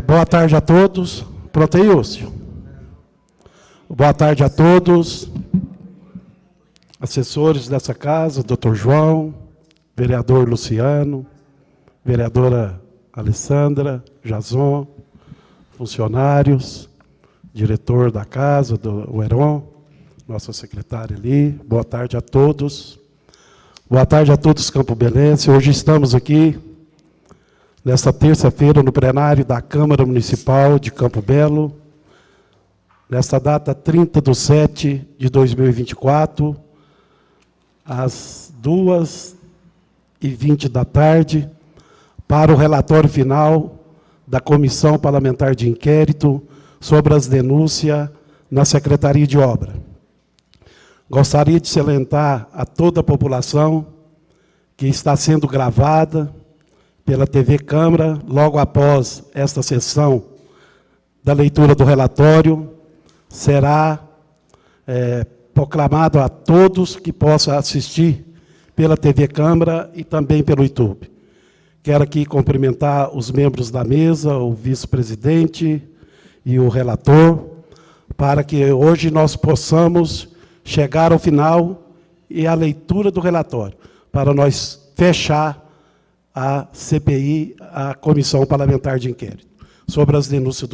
Boa tarde a todos. Pronto aí, Úcio? Boa tarde a todos. Assessores dessa casa, doutor João, vereador Luciano, vereadora Alessandra, Jason, funcionários, diretor da casa, do Heron, nossa secretária ali. Boa tarde a todos. Boa tarde a todos campobelenses. Hoje estamos aqui, nesta terça-feira, no plenário da Câmara Municipal de Campo Belo, nesta data 30/7/2024, às 2h20 da tarde, para o relatório final da Comissão Parlamentar de Inquérito sobre as denúncias na Secretaria de Obra. Gostaria de salientar a toda a população que está sendo gravada pela TV Câmara, logo após esta sessão da leitura do relatório, será proclamado a todos que possam assistir pela TV Câmara e também pelo YouTube. Quero aqui cumprimentar os membros da mesa, o vice-presidente e o relator, para que hoje nós possamos chegar ao final e à leitura do relatório, para nós fechar a CPI, a Comissão Parlamentar de Inquérito, sobre as denúncias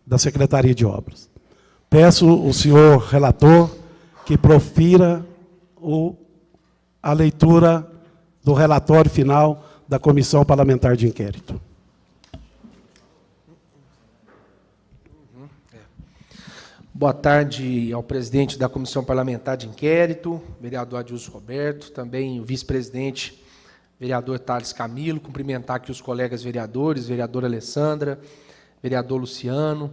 da Secretaria de Obras. Peço ao senhor relator que profira a leitura do relatório final da Comissão Parlamentar de Inquérito. Boa tarde ao presidente da Comissão Parlamentar de Inquérito, vereador Adilson Roberto, também o vice-presidente, vereador Thales Camilo, cumprimentar aqui os colegas vereadores, vereadora Alessandra, vereador Luciano,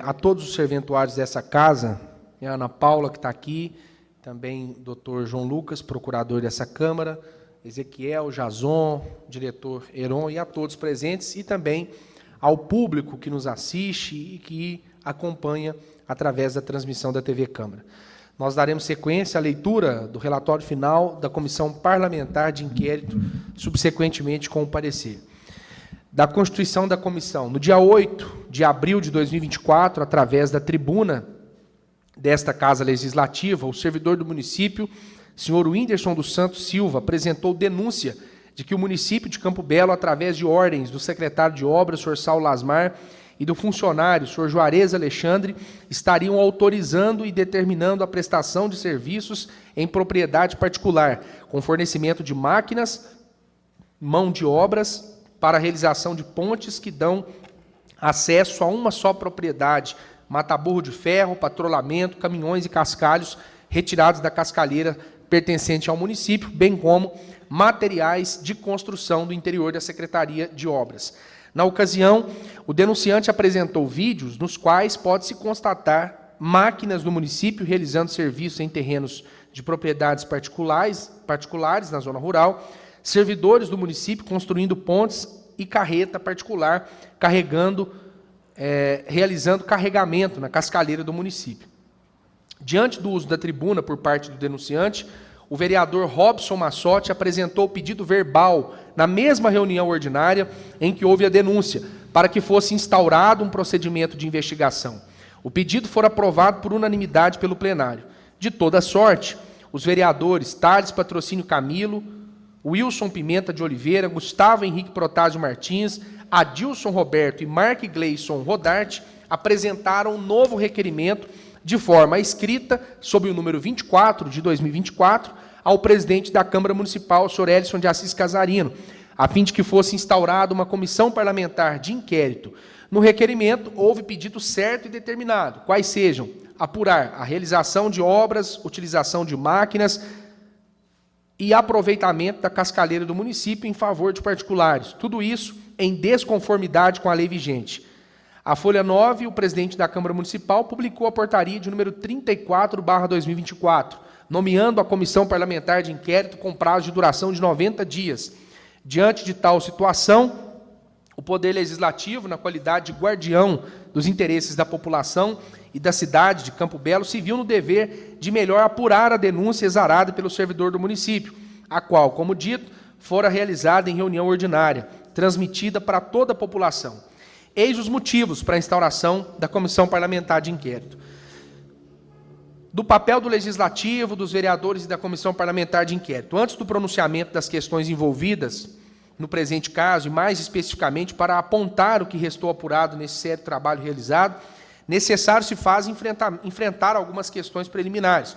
a todos os serventuários dessa casa, a Ana Paula, que está aqui, também o doutor João Lucas, procurador dessa Câmara, Ezequiel, Jason, diretor Heron, e a todos presentes, e também ao público que nos assiste e que acompanha através da transmissão da TV Câmara. Nós daremos sequência à leitura do relatório final da Comissão Parlamentar de Inquérito, subsequentemente com o parecer. Da constituição da comissão, no dia 8 de abril de 2024, através da tribuna desta Casa Legislativa, o servidor do município, senhor Whindersson dos Santos Silva, apresentou denúncia de que o município de Campo Belo, através de ordens do secretário de Obras, senhor Saulo Lasmar, e do funcionário, senhor Juarez Alexandre, estariam autorizando e determinando a prestação de serviços em propriedade particular, com fornecimento de máquinas, mão de obras, para a realização de pontes que dão acesso a uma só propriedade, mataburro de ferro, patrulhamento, caminhões e cascalhos retirados da cascalheira pertencente ao município, bem como materiais de construção do interior da Secretaria de Obras. Na ocasião, o denunciante apresentou vídeos nos quais pode-se constatar máquinas do município realizando serviços em terrenos de propriedades particulares na zona rural, servidores do município construindo pontes e carreta particular realizando carregamento na cascalheira do município. Diante do uso da tribuna por parte do denunciante, o vereador Robson Massotti apresentou o pedido verbal na mesma reunião ordinária em que houve a denúncia, para que fosse instaurado um procedimento de investigação. O pedido foi aprovado por unanimidade pelo plenário. De toda sorte, os vereadores Thales Patrocínio Camilo, Wilson Pimenta de Oliveira, Gustavo Henrique Protásio Martins, Adilson Roberto e Mark Gleison Rodarte apresentaram um novo requerimento de forma escrita, sob o número 24 de 2024, ao presidente da Câmara Municipal, senhor Elison de Assis Casarino, a fim de que fosse instaurada uma comissão parlamentar de inquérito. No requerimento, houve pedido certo e determinado, quais sejam: apurar a realização de obras, utilização de máquinas e aproveitamento da cascalheira do município em favor de particulares. Tudo isso em desconformidade com a lei vigente. A folha 9, o presidente da Câmara Municipal publicou a portaria de número 34/2024, nomeando a Comissão Parlamentar de Inquérito com prazo de duração de 90 dias. Diante de tal situação, o Poder Legislativo, na qualidade de guardião dos interesses da população e da cidade de Campo Belo, se viu no dever de melhor apurar a denúncia exarada pelo servidor do município, a qual, como dito, fora realizada em reunião ordinária, transmitida para toda a população. Eis os motivos para a instauração da Comissão Parlamentar de Inquérito. Do papel do Legislativo, dos vereadores e da Comissão Parlamentar de Inquérito. Antes do pronunciamento das questões envolvidas no presente caso, e mais especificamente para apontar o que restou apurado nesse sério trabalho realizado, necessário se faz enfrentar algumas questões preliminares.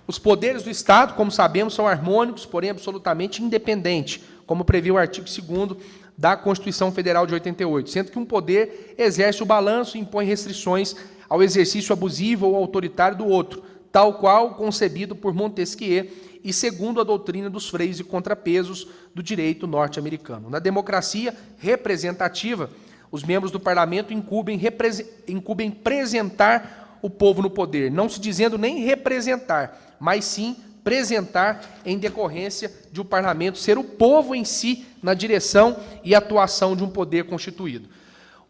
Os poderes do Estado, como sabemos, são harmônicos, porém absolutamente independentes, como prevê o artigo 2º da Constituição Federal de 88, sendo que um poder exerce o balanço e impõe restrições ao exercício abusivo ou autoritário do outro, tal qual concebido por Montesquieu e segundo a doutrina dos freios e contrapesos do direito norte-americano. Na democracia representativa, os membros do parlamento incumbem representar o povo no poder, não se dizendo nem representar, mas sim presentar em decorrência de o parlamento ser o povo em si na direção e atuação de um poder constituído.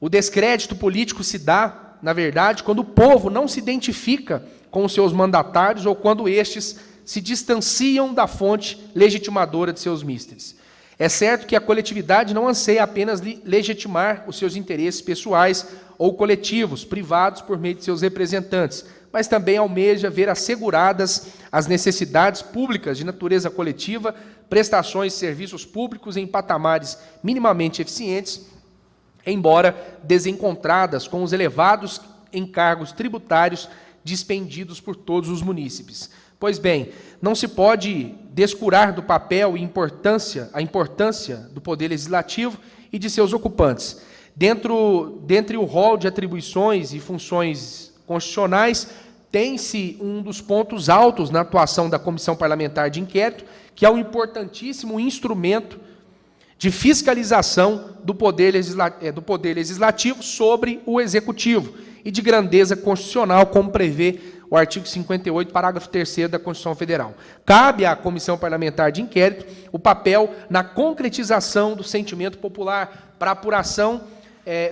O descrédito político se dá, na verdade, quando o povo não se identifica com os seus mandatários ou quando estes se distanciam da fonte legitimadora de seus místeres. É certo que a coletividade não anseia apenas legitimar os seus interesses pessoais ou coletivos, privados por meio de seus representantes, mas também almeja ver asseguradas as necessidades públicas de natureza coletiva, prestações de serviços públicos em patamares minimamente eficientes, embora desencontradas com os elevados encargos tributários dispendidos por todos os munícipes. Pois bem, não se pode descurar do papel e a importância do Poder Legislativo e de seus ocupantes. Dentre o rol de atribuições e funções constitucionais, tem-se um dos pontos altos na atuação da Comissão Parlamentar de Inquérito, que é um importantíssimo instrumento de fiscalização do Poder Legislativo sobre o Executivo e de grandeza constitucional, como prevê o artigo 58, parágrafo 3º da Constituição Federal. Cabe à Comissão Parlamentar de Inquérito o papel na concretização do sentimento popular para apuração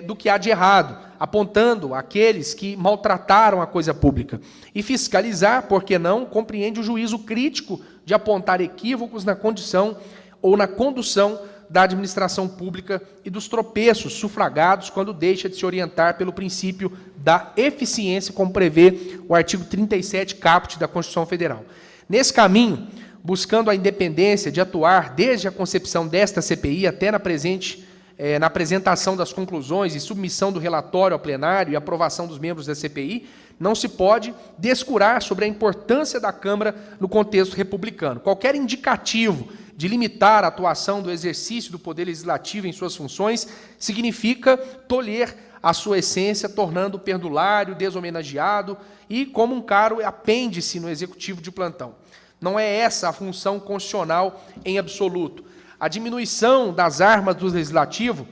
do que há de errado, apontando aqueles que maltrataram a coisa pública. E fiscalizar, por que não, compreende o juízo crítico de apontar equívocos na condição ou na condução da administração pública e dos tropeços sufragados quando deixa de se orientar pelo princípio da eficiência, como prevê o artigo 37, caput da Constituição Federal. Nesse caminho, buscando a independência de atuar desde a concepção desta CPI até na apresentação das conclusões e submissão do relatório ao plenário e aprovação dos membros da CPI, não se pode descurar sobre a importância da Câmara no contexto republicano. Qualquer indicativo de limitar a atuação do exercício do Poder Legislativo em suas funções significa tolher a sua essência, tornando-o perdulário, deshomenageado e como um caro apêndice no Executivo de plantão. Não é essa a função constitucional em absoluto. A diminuição das armas do Legislativo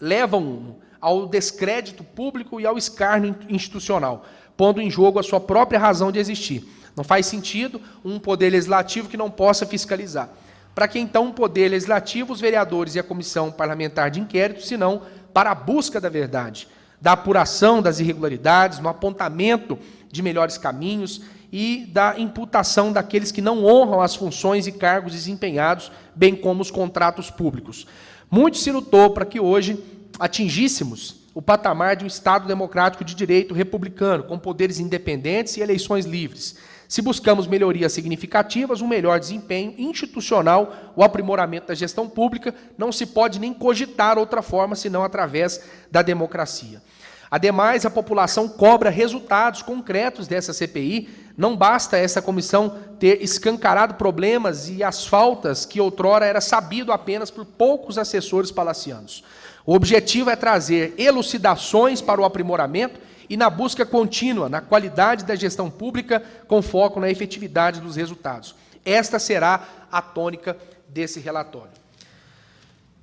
levam ao descrédito público e ao escárnio institucional, pondo em jogo a sua própria razão de existir. Não faz sentido um Poder Legislativo que não possa fiscalizar. Para que, então, um Poder Legislativo, os vereadores e a Comissão Parlamentar de Inquérito, senão para a busca da verdade, da apuração das irregularidades, no apontamento de melhores caminhos e da imputação daqueles que não honram as funções e cargos desempenhados, bem como os contratos públicos. Muito se lutou para que hoje atingíssemos o patamar de um Estado democrático de direito republicano, com poderes independentes e eleições livres. Se buscamos melhorias significativas, um melhor desempenho institucional, o aprimoramento da gestão pública, não se pode nem cogitar outra forma senão através da democracia. Ademais, a população cobra resultados concretos dessa CPI. Não basta essa comissão ter escancarado problemas e as faltas que outrora era sabido apenas por poucos assessores palacianos. O objetivo é trazer elucidações para o aprimoramento e na busca contínua, na qualidade da gestão pública, com foco na efetividade dos resultados. Esta será a tônica desse relatório.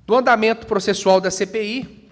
Do andamento processual da CPI,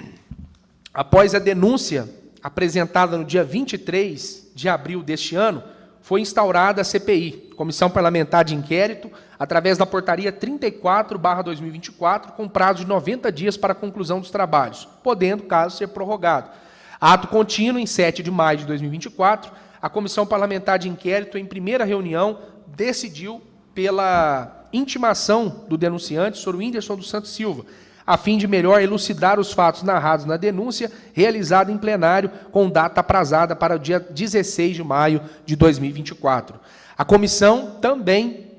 após a denúncia apresentada no dia 23 de abril deste ano, foi instaurada a CPI, Comissão Parlamentar de Inquérito, através da portaria 34/2024, com prazo de 90 dias para a conclusão dos trabalhos, podendo, caso, ser prorrogado. Ato contínuo, em 7 de maio de 2024, a Comissão Parlamentar de Inquérito, em primeira reunião, decidiu, pela intimação do denunciante, Sr. Whindersson dos Santos Silva, a fim de melhor elucidar os fatos narrados na denúncia, realizada em plenário com data aprazada para o dia 16 de maio de 2024. A comissão também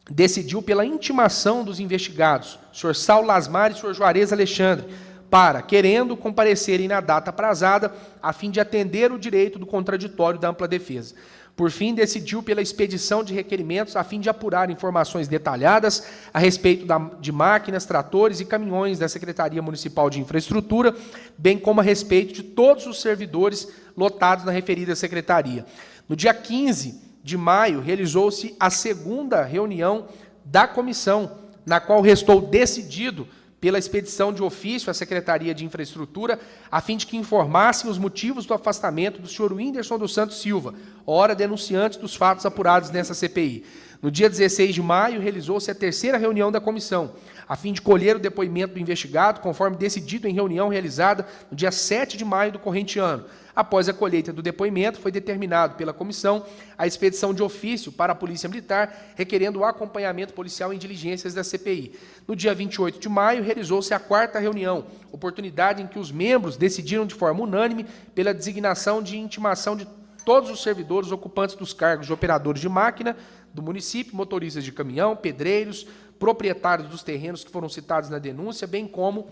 decidiu pela intimação dos investigados, Sr. Saulo Lasmar e Sr. Juarez Alexandre, para, querendo, comparecerem na data aprazada, a fim de atender o direito do contraditório da ampla defesa. Por fim, decidiu pela expedição de requerimentos a fim de apurar informações detalhadas a respeito de máquinas, tratores e caminhões da Secretaria Municipal de Infraestrutura, bem como a respeito de todos os servidores lotados na referida secretaria. No dia 15 de maio, realizou-se a segunda reunião da comissão, na qual restou decidido pela expedição de ofício à Secretaria de Infraestrutura, a fim de que informassem os motivos do afastamento do senhor Whindersson dos Santos Silva, ora denunciante dos fatos apurados nessa CPI. No dia 16 de maio, realizou-se a terceira reunião da comissão, a fim de colher o depoimento do investigado, conforme decidido em reunião realizada no dia 7 de maio do corrente ano. Após a colheita do depoimento, foi determinado pela comissão a expedição de ofício para a Polícia Militar, requerendo o acompanhamento policial em diligências da CPI. No dia 28 de maio, realizou-se a quarta reunião, oportunidade em que os membros decidiram de forma unânime pela designação de intimação de todos os servidores ocupantes dos cargos de operadores de máquina do município, motoristas de caminhão, pedreiros, proprietários dos terrenos que foram citados na denúncia, bem como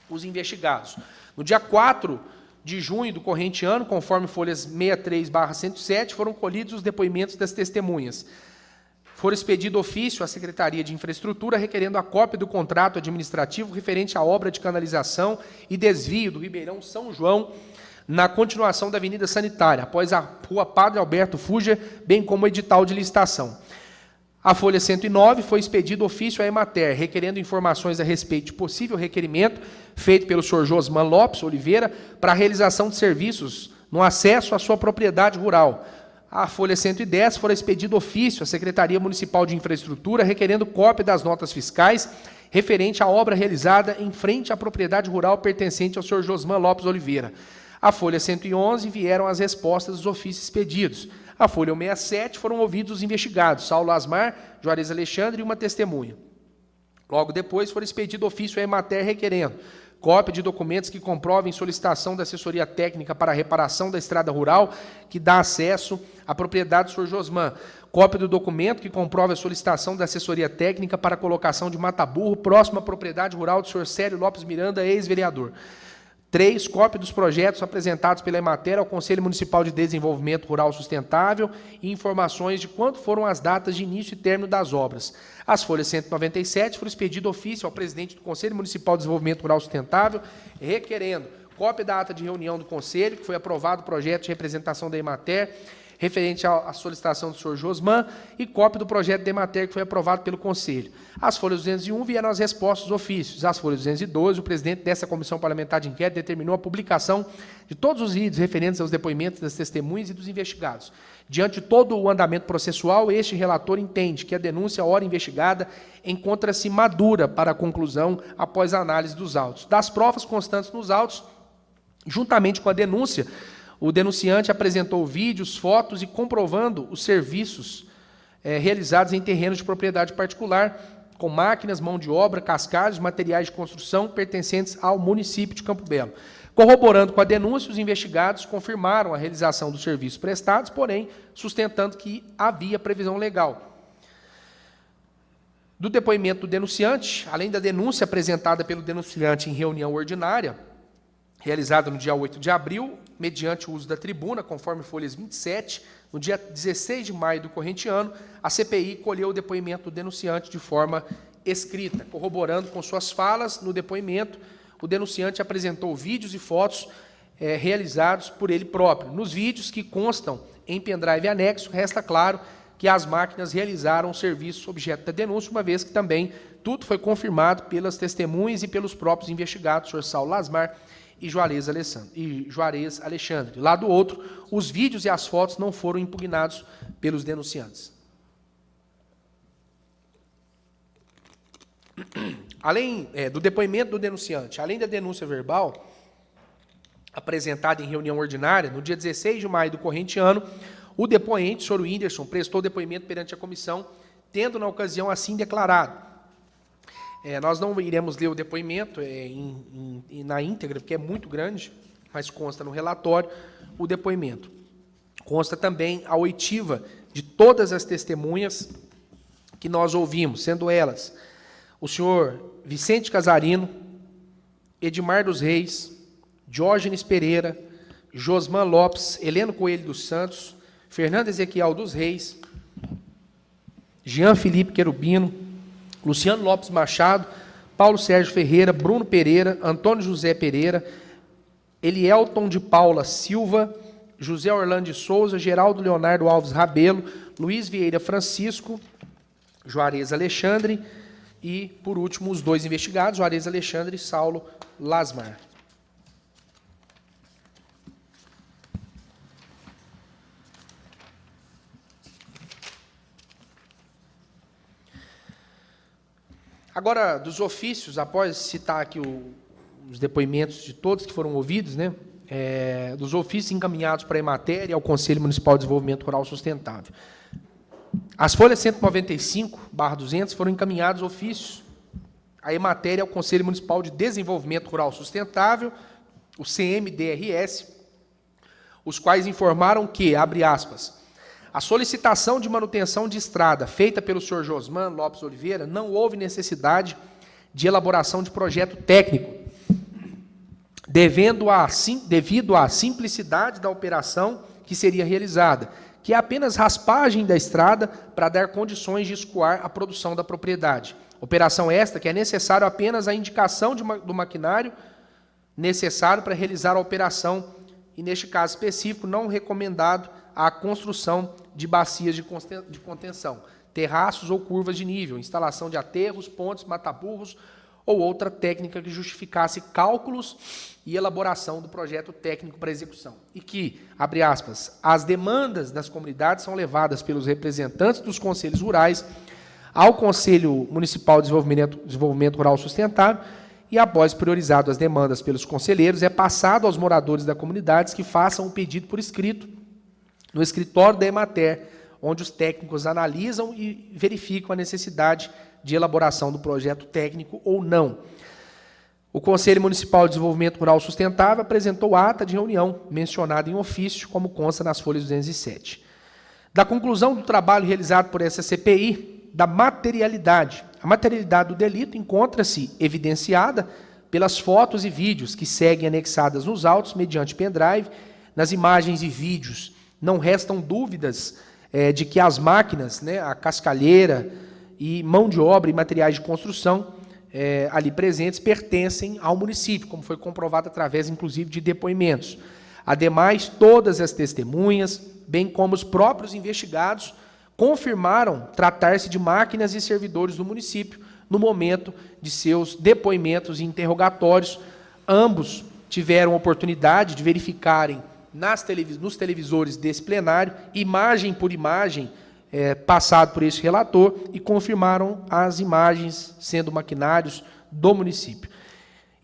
os investigados. No dia 4 de junho do corrente ano, conforme folhas 63/107, foram colhidos os depoimentos das testemunhas. Foram expedido ofício à Secretaria de Infraestrutura, requerendo a cópia do contrato administrativo referente à obra de canalização e desvio do Ribeirão São João, na continuação da Avenida Sanitária, após a Rua Padre Alberto Fuger, bem como o edital de licitação. A folha 109 foi expedido ofício à Emater, requerendo informações a respeito de possível requerimento feito pelo senhor Josman Lopes Oliveira para a realização de serviços no acesso à sua propriedade rural. A folha 110 foi expedido ofício à Secretaria Municipal de Infraestrutura, requerendo cópia das notas fiscais referente à obra realizada em frente à propriedade rural pertencente ao senhor Josman Lopes Oliveira. A folha 111 vieram as respostas dos ofícios expedidos. A folha 167 foram ouvidos os investigados, Saulo Lasmar, Juarez Alexandre e uma testemunha. Logo depois, foram expedido ofício à Emater requerendo cópia de documentos que comprovem solicitação da assessoria técnica para a reparação da estrada rural que dá acesso à propriedade do senhor Josman, cópia do documento que comprova a solicitação da assessoria técnica para a colocação de mata-burro próximo à propriedade rural do senhor Célio Lopes Miranda, ex-vereador. 3. Cópia dos projetos apresentados pela Emater ao Conselho Municipal de Desenvolvimento Rural Sustentável e informações de quanto foram as datas de início e término das obras. As folhas 197 foram expedido ofício ao presidente do Conselho Municipal de Desenvolvimento Rural Sustentável, requerendo cópia da ata de reunião do Conselho, que foi aprovado o projeto de representação da Emater, referente à solicitação do senhor Josman, e cópia do projeto da Emater, que foi aprovado pelo Conselho. As folhas 201 vieram as respostas dos ofícios. As folhas 212, o presidente dessa Comissão Parlamentar de Inquérito determinou a publicação de todos os vídeos referentes aos depoimentos das testemunhas e dos investigados. Diante de todo o andamento processual, este relator entende que a denúncia, ora investigada, encontra-se madura para a conclusão após a análise dos autos. Das provas constantes nos autos, juntamente com a denúncia, o denunciante apresentou vídeos, fotos e comprovando os serviços realizados em terrenos de propriedade particular, com máquinas, mão de obra, cascalhos, materiais de construção pertencentes ao município de Campo Belo. Corroborando com a denúncia, os investigados confirmaram a realização dos serviços prestados, porém, sustentando que havia previsão legal. Do depoimento do denunciante, além da denúncia apresentada pelo denunciante em reunião ordinária, realizada no dia 8 de abril, mediante o uso da tribuna, conforme folhas 27, no dia 16 de maio do corrente ano, a CPI colheu o depoimento do denunciante de forma escrita. Corroborando com suas falas no depoimento, o denunciante apresentou vídeos e fotos realizados por ele próprio. Nos vídeos que constam em pendrive anexo, resta claro que as máquinas realizaram o serviço objeto da denúncia, uma vez que também tudo foi confirmado pelas testemunhas e pelos próprios investigados, o senhor Saulo Lasmar e Juarez Alexandre. Lá do outro, os vídeos e as fotos não foram impugnados pelos denunciantes. Além do depoimento do denunciante, além da denúncia verbal apresentada em reunião ordinária, no dia 16 de maio do corrente ano, o depoente, o senhor Whindersson, prestou depoimento perante a comissão, tendo na ocasião assim declarado: Nós não iremos ler o depoimento na íntegra, porque é muito grande, mas consta no relatório o depoimento. Consta também a oitiva de todas as testemunhas que nós ouvimos, sendo elas o senhor Vicente Casarino, Edmar dos Reis, Diógenes Pereira, Josman Lopes, Heleno Coelho dos Santos, Fernando Ezequiel dos Reis, Jean Felipe Querubino, Luciano Lopes Machado, Paulo Sérgio Ferreira, Bruno Pereira, Antônio José Pereira, Elielton de Paula Silva, José Orlando de Souza, Geraldo Leonardo Alves Rabelo, Luiz Vieira Francisco, Juarez Alexandre e, por último, os dois investigados, Juarez Alexandre e Saulo Lasmar. Agora, dos ofícios, após citar aqui os depoimentos de todos que foram ouvidos, né, dos ofícios encaminhados para a Emater e ao Conselho Municipal de Desenvolvimento Rural Sustentável. As folhas 195/200 foram encaminhados ofícios à Emater e ao Conselho Municipal de Desenvolvimento Rural Sustentável, o CMDRS, os quais informaram que, abre aspas, a solicitação de manutenção de estrada feita pelo senhor Josman Lopes Oliveira não houve necessidade de elaboração de projeto técnico, devido à simplicidade da operação que seria realizada, que é apenas raspagem da estrada para dar condições de escoar a produção da propriedade. Operação esta que é necessário apenas a indicação do maquinário necessário para realizar a operação e, neste caso específico, não recomendado a construção de bacias de contenção, terraços ou curvas de nível, instalação de aterros, pontes, mataburros ou outra técnica que justificasse cálculos e elaboração do projeto técnico para execução. E que, abre aspas, as demandas das comunidades são levadas pelos representantes dos conselhos rurais ao Conselho Municipal de Desenvolvimento Rural Sustentável e, após priorizado as demandas pelos conselheiros, é passado aos moradores da comunidade que façam o pedido por escrito no escritório da Emater, onde os técnicos analisam e verificam a necessidade de elaboração do projeto técnico ou não. O Conselho Municipal de Desenvolvimento Rural Sustentável apresentou ata de reunião, mencionada em ofício, como consta nas folhas 207. Da conclusão do trabalho realizado por essa CPI, da materialidade. A materialidade do delito encontra-se evidenciada pelas fotos e vídeos que seguem anexadas nos autos, mediante pendrive, nas imagens e vídeos. Não restam dúvidas de que as máquinas, né, a cascalheira e mão de obra e materiais de construção ali presentes pertencem ao município, como foi comprovado através, inclusive, de depoimentos. Ademais, todas as testemunhas, bem como os próprios investigados, confirmaram tratar-se de máquinas e servidores do município no momento de seus depoimentos e interrogatórios. Ambos tiveram oportunidade de verificarem nos televisores desse plenário, imagem por imagem, passado por esse relator, e confirmaram as imagens sendo maquinários do município.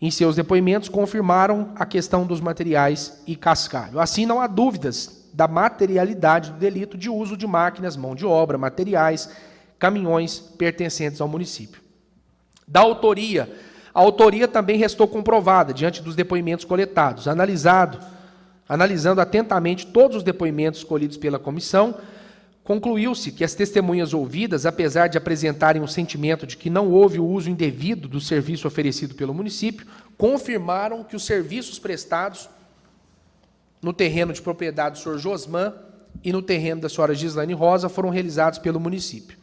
Em seus depoimentos, confirmaram a questão dos materiais e cascalho. Assim, não há dúvidas da materialidade do delito de uso de máquinas, mão de obra, materiais, caminhões pertencentes ao município. Da autoria, a autoria também restou comprovada diante dos depoimentos coletados. Analisando atentamente todos os depoimentos escolhidos pela comissão, concluiu-se que as testemunhas ouvidas, apesar de apresentarem um sentimento de que não houve o uso indevido do serviço oferecido pelo município, confirmaram que os serviços prestados no terreno de propriedade do senhor Josman e no terreno da senhora Gislaine Rosa foram realizados pelo município.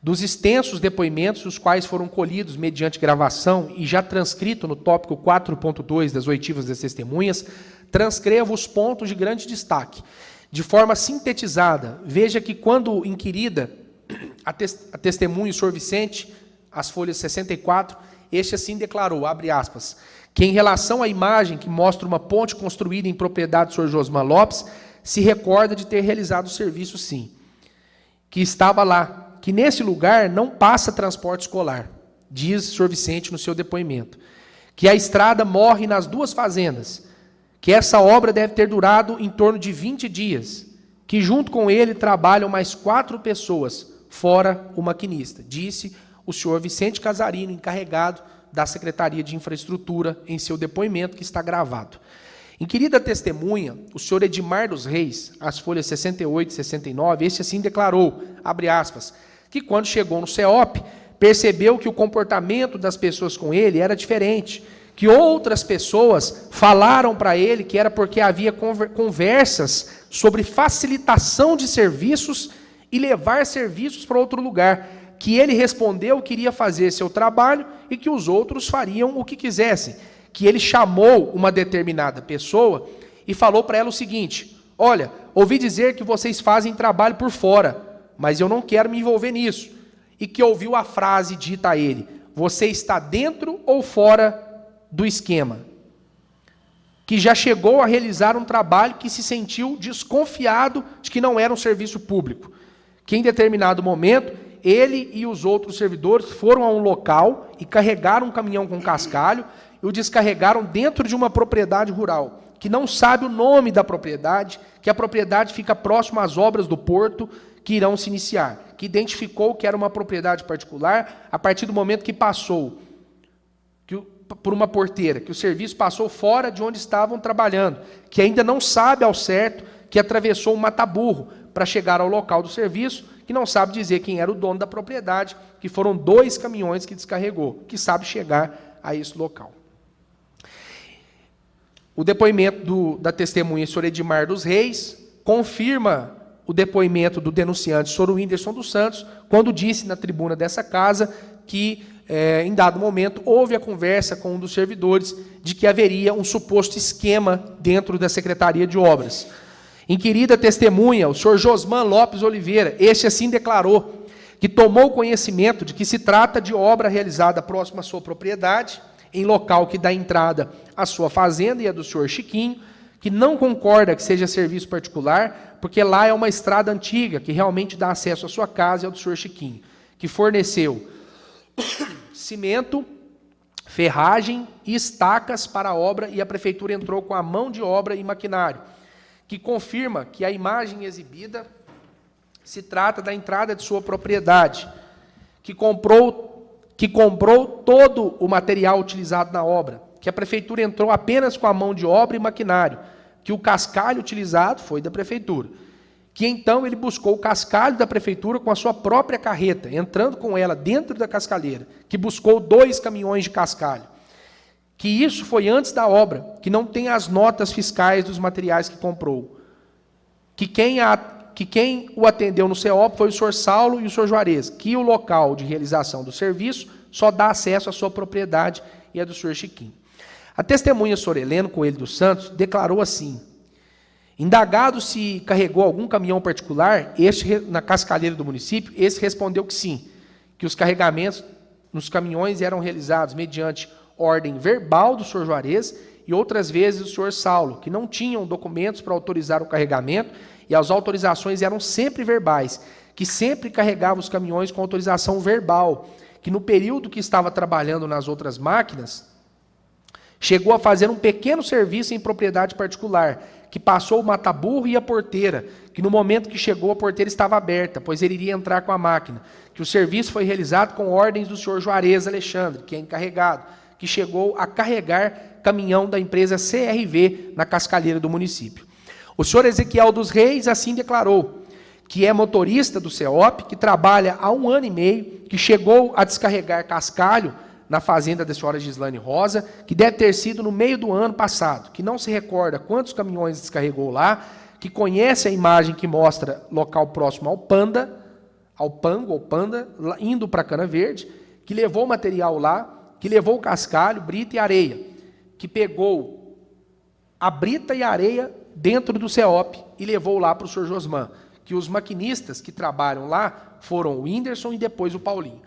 Dos extensos depoimentos, os quais foram colhidos mediante gravação e já transcrito no tópico 4.2 das oitivas das testemunhas, transcrevo os pontos de grande destaque. De forma sintetizada, veja que quando inquirida a testemunha, o senhor Vicente, as folhas 64, este assim declarou, abre aspas, que em relação à imagem que mostra uma ponte construída em propriedade do senhor Josman Lopes, se recorda de ter realizado o serviço sim, que estava lá, que nesse lugar não passa transporte escolar, diz o senhor Vicente no seu depoimento, que a estrada morre nas duas fazendas, que essa obra deve ter durado em torno de 20 dias, que junto com ele trabalham mais 4 pessoas, fora o maquinista, disse o senhor Vicente Casarino, encarregado da Secretaria de Infraestrutura, em seu depoimento, que está gravado. Inquirida testemunha, o senhor Edmar dos Reis, as folhas 68 e 69, este assim declarou, abre aspas, que quando chegou no CEOP, percebeu que o comportamento das pessoas com ele era diferente, que outras pessoas falaram para ele que era porque havia conversas sobre facilitação de serviços e levar serviços para outro lugar, que ele respondeu que iria fazer seu trabalho e que os outros fariam o que quisessem, que ele chamou uma determinada pessoa e falou para ela o seguinte, olha, ouvi dizer que vocês fazem trabalho por fora, mas eu não quero me envolver nisso, e que ouviu a frase dita a ele, você está dentro ou fora do esquema? Que já chegou a realizar um trabalho que se sentiu desconfiado de que não era um serviço público, que em determinado momento ele e os outros servidores foram a um local e carregaram um caminhão com cascalho e o descarregaram dentro de uma propriedade rural, que não sabe o nome da propriedade, que a propriedade fica próxima às obras do porto que irão se iniciar, que identificou que era uma propriedade particular a partir do momento que passou por uma porteira, que o serviço passou fora de onde estavam trabalhando, que ainda não sabe ao certo que atravessou um mata-burro para chegar ao local do serviço, que não sabe dizer quem era o dono da propriedade, que foram 2 caminhões que descarregou, que sabe chegar a esse local. O depoimento da testemunha, senhor Edmar dos Reis, confirma o depoimento do denunciante, senhor Whindersson dos Santos, quando disse na tribuna dessa casa que, em dado momento, houve a conversa com um dos servidores de que haveria um suposto esquema dentro da Secretaria de Obras. Inquirida testemunha, o senhor Josman Lopes Oliveira, este assim declarou que tomou conhecimento de que se trata de obra realizada próxima à sua propriedade, em local que dá entrada à sua fazenda e a do senhor Chiquinho, que não concorda que seja serviço particular, porque lá é uma estrada antiga, que realmente dá acesso à sua casa e ao do senhor Chiquinho, que forneceu cimento, ferragem e estacas para a obra, e a prefeitura entrou com a mão de obra e maquinário, que confirma que a imagem exibida se trata da entrada de sua propriedade, que comprou todo o material utilizado na obra, que a prefeitura entrou apenas com a mão de obra e maquinário, que o cascalho utilizado foi da prefeitura, que então ele buscou o cascalho da prefeitura com a sua própria carreta, entrando com ela dentro da cascalheira, que buscou 2 caminhões de cascalho, que isso foi antes da obra, que não tem as notas fiscais dos materiais que comprou, que quem o atendeu no CEOP foi o senhor Saulo e o senhor Juarez, que o local de realização do serviço só dá acesso à sua propriedade e à do senhor Chiquinho. A testemunha, senhor Heleno Coelho dos Santos, declarou assim, indagado se carregou algum caminhão particular, na cascalheira do município, esse respondeu que sim, que os carregamentos nos caminhões eram realizados mediante ordem verbal do senhor Juarez e outras vezes do senhor Saulo, que não tinham documentos para autorizar o carregamento e as autorizações eram sempre verbais, que sempre carregava os caminhões com autorização verbal, que no período que estava trabalhando nas outras máquinas, chegou a fazer um pequeno serviço em propriedade particular, que passou o mata-burro e a porteira, que no momento que chegou a porteira estava aberta, pois ele iria entrar com a máquina, que o serviço foi realizado com ordens do senhor Juarez Alexandre, que é encarregado, que chegou a carregar caminhão da empresa CRV na cascalheira do município. O senhor Ezequiel dos Reis assim declarou, que é motorista do CEOP, que trabalha há 1 ano e meio, que chegou a descarregar cascalho na fazenda da senhora Gislane Rosa, que deve ter sido no meio do ano passado, que não se recorda quantos caminhões descarregou lá, que conhece a imagem que mostra local próximo ao Panda, ao Pango, ou Panda, indo para Cana Verde, que levou o material lá, que levou cascalho, brita e areia, que pegou a brita e a areia dentro do CEOP e levou lá para o senhor Josman, que os maquinistas que trabalham lá foram o Whindersson e depois o Paulinho.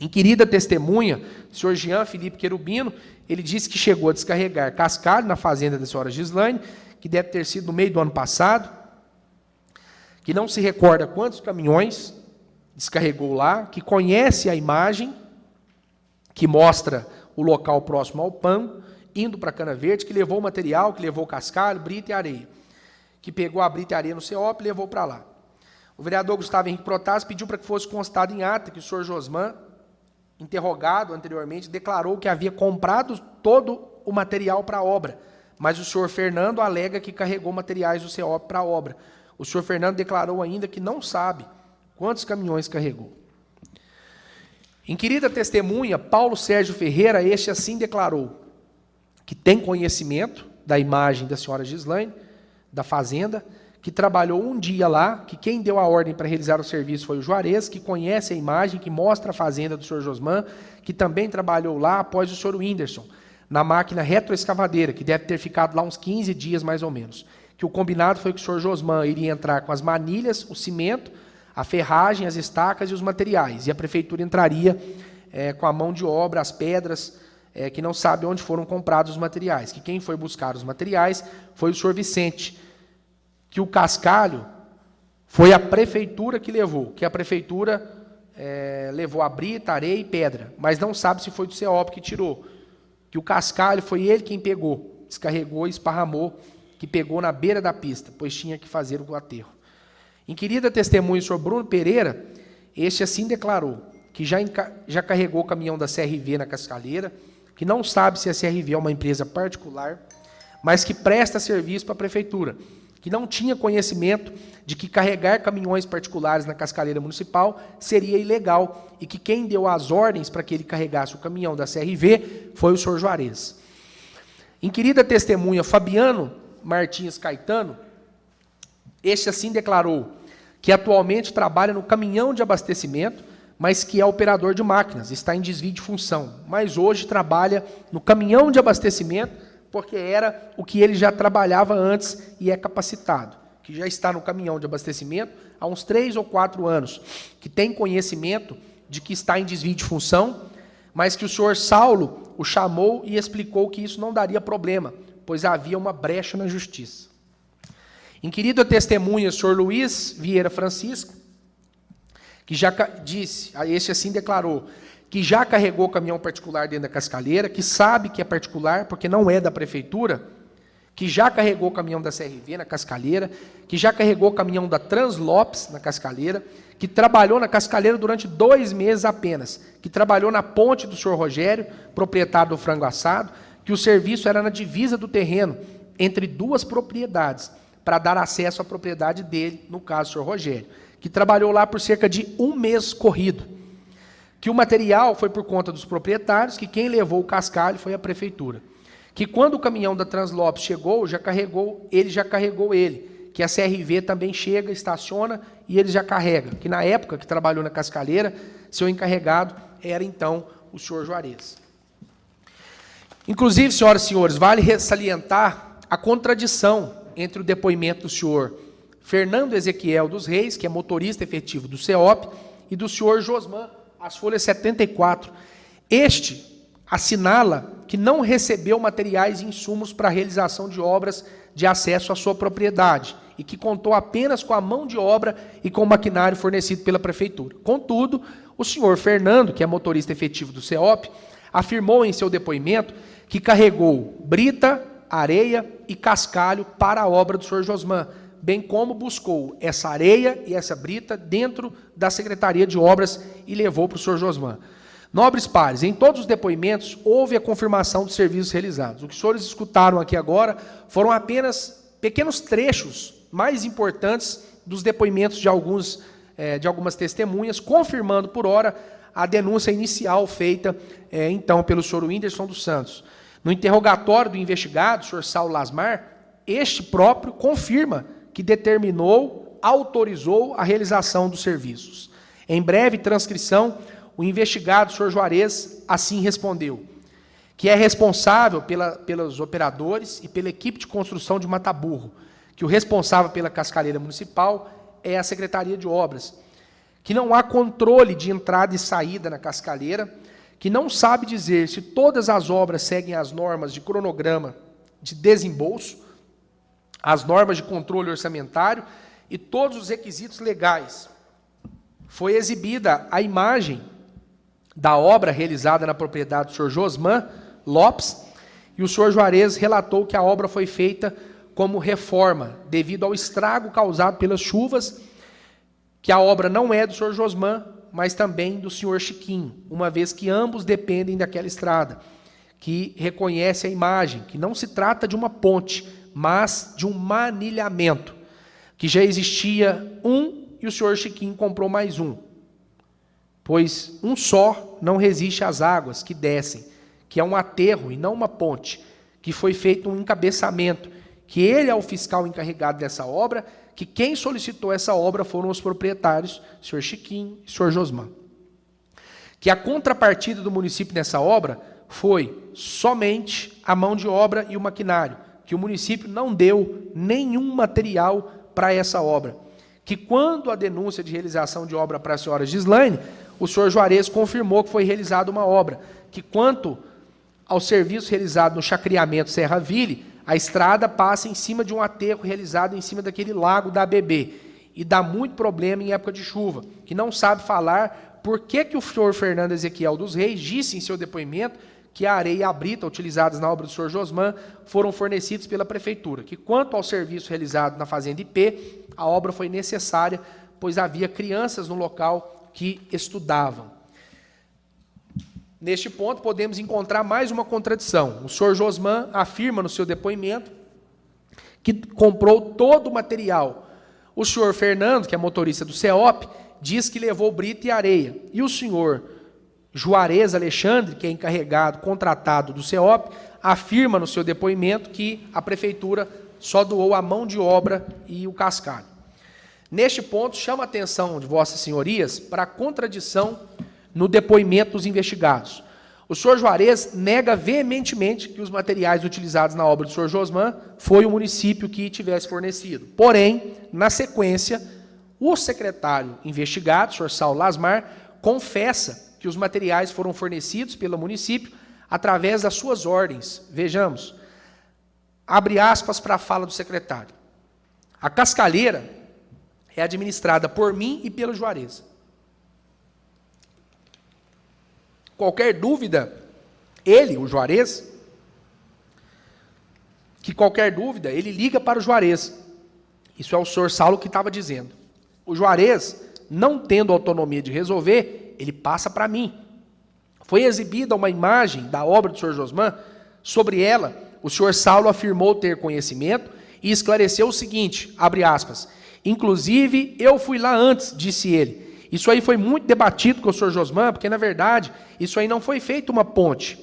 Inquirida testemunha, o senhor Jean Felipe Querubino, ele disse que chegou a descarregar cascalho na fazenda da senhora Gislane, que deve ter sido no meio do ano passado, que não se recorda quantos caminhões descarregou lá, que conhece a imagem que mostra o local próximo ao Pango, indo para Cana Verde, que levou o material, que levou cascalho, brita e areia, que pegou a brita e areia no CEOP e levou para lá. o vereador Gustavo Henrique Protásio pediu para que fosse constado em ata que o senhor Josman, interrogado anteriormente, declarou que havia comprado todo o material para a obra, mas o senhor Fernando alega que carregou materiais do CEOP para a obra. O senhor Fernando declarou ainda que não sabe quantos caminhões carregou. Inquirida testemunha, Paulo Sérgio Ferreira, este assim declarou que tem conhecimento da imagem da senhora Gislaine, da fazenda, que trabalhou um dia lá, que quem deu a ordem para realizar o serviço foi o Juarez, que conhece a imagem, que mostra a fazenda do senhor Josman, que também trabalhou lá após o senhor Whindersson, na máquina retroescavadeira, que deve ter ficado lá uns 15 dias mais ou menos. Que o combinado foi que o senhor Josman iria entrar com as manilhas, o cimento, a ferragem, as estacas e os materiais, e a prefeitura entraria com a mão de obra, as pedras, que não sabe onde foram comprados os materiais, que quem foi buscar os materiais foi o senhor Vicente, que o cascalho foi a prefeitura que levou, que a prefeitura levou a brita, areia e pedra, mas não sabe se foi do CEOP que tirou, que o cascalho foi ele quem pegou, descarregou e esparramou, que pegou na beira da pista, pois tinha que fazer o aterro. Inquirida testemunha, o senhor Bruno Pereira, este assim declarou que já carregou o caminhão da CRV na Cascalheira, que não sabe se a CRV é uma empresa particular, mas que presta serviço para a prefeitura, que não tinha conhecimento de que carregar caminhões particulares na Cascalheira Municipal seria ilegal e que quem deu as ordens para que ele carregasse o caminhão da CRV foi o senhor Juarez. Inquirida testemunha, Fabiano Martins Caetano, este assim declarou que atualmente trabalha no caminhão de abastecimento, mas que é operador de máquinas, está em desvio de função, mas hoje trabalha no caminhão de abastecimento, porque era o que ele já trabalhava antes e é capacitado, que já está no caminhão de abastecimento há uns 3 ou 4 anos, que tem conhecimento de que está em desvio de função, mas que o senhor Saulo o chamou e explicou que isso não daria problema, pois havia uma brecha na justiça. Inquirido a testemunha, o senhor Luiz Vieira Francisco, que já disse, este assim declarou, que já carregou caminhão particular dentro da Cascalheira, que sabe que é particular, porque não é da prefeitura, que já carregou caminhão da CRV na Cascalheira, que já carregou caminhão da Translopes na Cascalheira, que trabalhou na Cascalheira durante 2 meses apenas, que trabalhou na ponte do senhor Rogério, proprietário do frango assado, que o serviço era na divisa do terreno, entre 2 propriedades, para dar acesso à propriedade dele, no caso, o senhor Rogério, que trabalhou lá por cerca de 1 mês corrido, que o material foi por conta dos proprietários, que quem levou o cascalho foi a prefeitura, que quando o caminhão da Translopes chegou, já carregou ele, que a CRV também chega, estaciona e ele já carrega, que na época que trabalhou na Cascalheira, seu encarregado era então o senhor Juarez. Inclusive, senhoras e senhores, vale salientar a contradição entre o depoimento do senhor Fernando Ezequiel dos Reis, que é motorista efetivo do CEOP, e do senhor Josman, as folhas 74. Este assinala que não recebeu materiais e insumos para a realização de obras de acesso à sua propriedade e que contou apenas com a mão de obra e com o maquinário fornecido pela prefeitura. Contudo, o senhor Fernando, que é motorista efetivo do CEOP, afirmou em seu depoimento que carregou brita, areia e cascalho para a obra do senhor Josman, bem como buscou essa areia e essa brita dentro da Secretaria de Obras e levou para o senhor Josman. Nobres pares, em todos os depoimentos houve a confirmação dos serviços realizados. O que os senhores escutaram aqui agora foram apenas pequenos trechos mais importantes dos depoimentos de algumas testemunhas, confirmando por hora a denúncia inicial feita então pelo senhor Whindersson dos Santos. No interrogatório do investigado, o senhor Saulo Lasmar, este próprio confirma que determinou, autorizou a realização dos serviços. Em breve transcrição, o investigado, o senhor Juarez, assim respondeu, que é responsável pelos operadores e pela equipe de construção de Mataburro, que o responsável pela Cascalheira Municipal é a Secretaria de Obras, que não há controle de entrada e saída na Cascalheira, que não sabe dizer se todas as obras seguem as normas de cronograma de desembolso, as normas de controle orçamentário e todos os requisitos legais. Foi exibida a imagem da obra realizada na propriedade do senhor Josman Lopes, e o senhor Juarez relatou que a obra foi feita como reforma, devido ao estrago causado pelas chuvas que a obra não é do senhor Josman, mas também do senhor Chiquinho, uma vez que ambos dependem daquela estrada, que reconhece a imagem, que não se trata de uma ponte, mas de um manilhamento, que já existia um e o senhor Chiquinho comprou mais um, pois um só não resiste às águas que descem, que é um aterro e não uma ponte, que foi feito um encabeçamento, que ele é o fiscal encarregado dessa obra, que quem solicitou essa obra foram os proprietários, o senhor Chiquinho e o senhor Josman. Que a contrapartida do município nessa obra foi somente a mão de obra e o maquinário, que o município não deu nenhum material para essa obra. Que quando a denúncia de realização de obra para a senhora Gislaine, o senhor Juarez confirmou que foi realizada uma obra, que quanto ao serviço realizado no chacreamento Serra Ville, a estrada passa em cima de um aterro realizado em cima daquele lago da ABB, e dá muito problema em época de chuva, que não sabe falar por que o senhor Fernando Ezequiel dos Reis disse em seu depoimento que a areia e a brita utilizadas na obra do senhor Josman foram fornecidos pela prefeitura, que quanto ao serviço realizado na fazenda IP, a obra foi necessária, pois havia crianças no local que estudavam. Neste ponto, podemos encontrar mais uma contradição. O senhor Josman afirma no seu depoimento que comprou todo o material. O senhor Fernando, que é motorista do CEOP, diz que levou brita e areia. E o senhor Juarez Alexandre, que é encarregado, contratado do CEOP, afirma no seu depoimento que a prefeitura só doou a mão de obra e o cascalho. Neste ponto, chama a atenção de vossas senhorias para a contradição no depoimento dos investigados. O senhor Juarez nega veementemente que os materiais utilizados na obra do senhor Josman foi o município que tivesse fornecido. Porém, na sequência, o secretário investigado, o senhor Saulo Lasmar, confessa que os materiais foram fornecidos pelo município através das suas ordens. Vejamos, abre aspas para a fala do secretário. A cascalheira é administrada por mim e pelo Juarez. Qualquer dúvida, ele, o Juarez, que qualquer dúvida, ele liga para o Juarez. Isso é o senhor Saulo que estava dizendo. O Juarez, não tendo autonomia de resolver, ele passa para mim. Foi exibida uma imagem da obra do senhor Josman. Sobre ela, o senhor Saulo afirmou ter conhecimento e esclareceu o seguinte, abre aspas, inclusive eu fui lá antes, disse ele. Isso aí foi muito debatido com o senhor Josman, porque, na verdade, isso aí não foi feito uma ponte.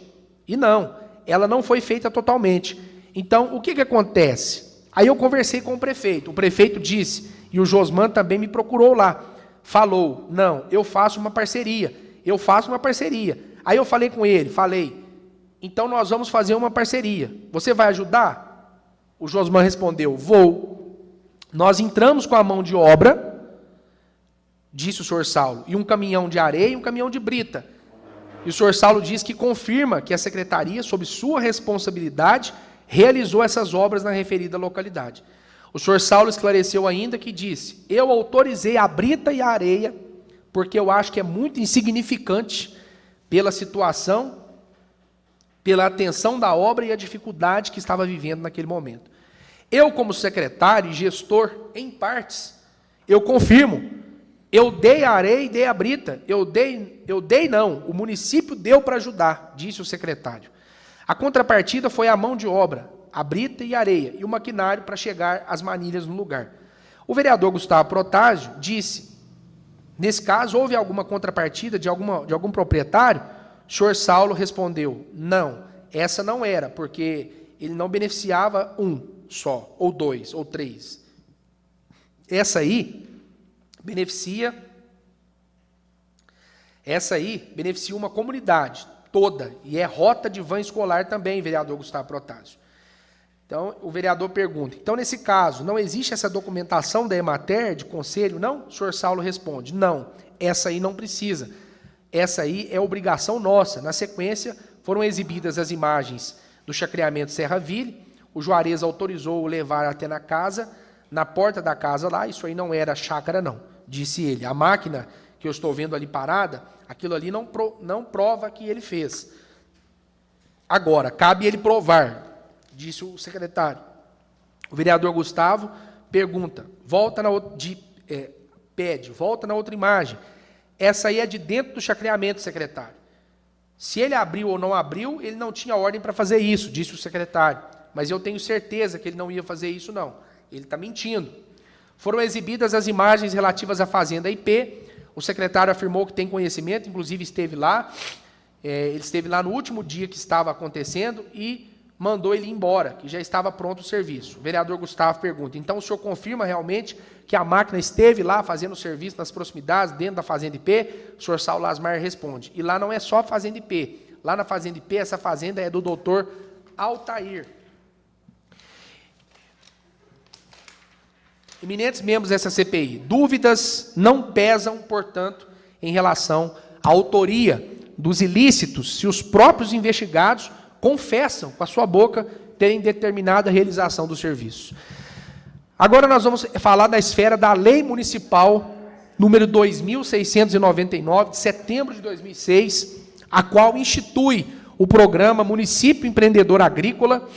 E não, ela não foi feita totalmente. Então, o que acontece? Aí eu conversei com o prefeito disse, e o Josman também me procurou lá, falou, não, eu faço uma parceria. Aí eu falei com ele, então nós vamos fazer uma parceria. Você vai ajudar? O Josman respondeu, vou. Nós entramos com a mão de obra, disse o senhor Saulo, e um caminhão de areia e um caminhão de brita. E o senhor Saulo diz que confirma que a secretaria, sob sua responsabilidade, realizou essas obras na referida localidade. O senhor Saulo esclareceu ainda que disse, eu autorizei a brita e a areia, porque eu acho que é muito insignificante pela situação, pela atenção da obra e a dificuldade que estava vivendo naquele momento. Eu, como secretário e gestor, em partes, eu confirmo, eu dei a areia e dei a brita. O município deu para ajudar, disse o secretário. A contrapartida foi a mão de obra, a brita e a areia, e o maquinário para chegar as manilhas no lugar. O vereador Gustavo Protásio disse, nesse caso, houve alguma contrapartida de algum proprietário? O senhor Saulo respondeu, não, essa não era, porque ele não beneficiava um só, ou dois, ou três. Essa aí beneficia uma comunidade toda, e é rota de van escolar também, vereador Gustavo Protásio. Então, o vereador pergunta, então, nesse caso, não existe essa documentação da Emater, de conselho, não? O senhor Saulo responde, não, essa aí não precisa. Essa aí é obrigação nossa. Na sequência, foram exibidas as imagens do chacreamento Serra Ville, o Juarez autorizou o levar até na casa, na porta da casa lá, isso aí não era chácara, não, disse ele. A máquina que eu estou vendo ali parada, aquilo ali não prova que ele fez. Agora, cabe ele provar, disse o secretário. O vereador Gustavo pergunta, volta pede, volta na outra imagem. Essa aí é de dentro do chacreamento, secretário. Se ele abriu ou não abriu, ele não tinha ordem para fazer isso, disse o secretário. Mas eu tenho certeza que ele não ia fazer isso, não. Ele está mentindo. Foram exibidas as imagens relativas à fazenda IP. O secretário afirmou que tem conhecimento, inclusive esteve lá. Ele esteve lá no último dia que estava acontecendo e mandou ele ir embora, que já estava pronto o serviço. O vereador Gustavo pergunta, então o senhor confirma realmente que a máquina esteve lá fazendo o serviço nas proximidades, dentro da fazenda IP? O senhor Saulo Lasmar responde, e lá não é só a fazenda IP. Lá na fazenda IP, essa fazenda é do doutor Altair. Eminentes membros dessa CPI, dúvidas não pesam, portanto, em relação à autoria dos ilícitos, se os próprios investigados confessam com a sua boca terem determinado a realização do serviço. Agora nós vamos falar da esfera da Lei Municipal número 2.699, de setembro de 2006, a qual institui o programa Município Empreendedor Agrícola,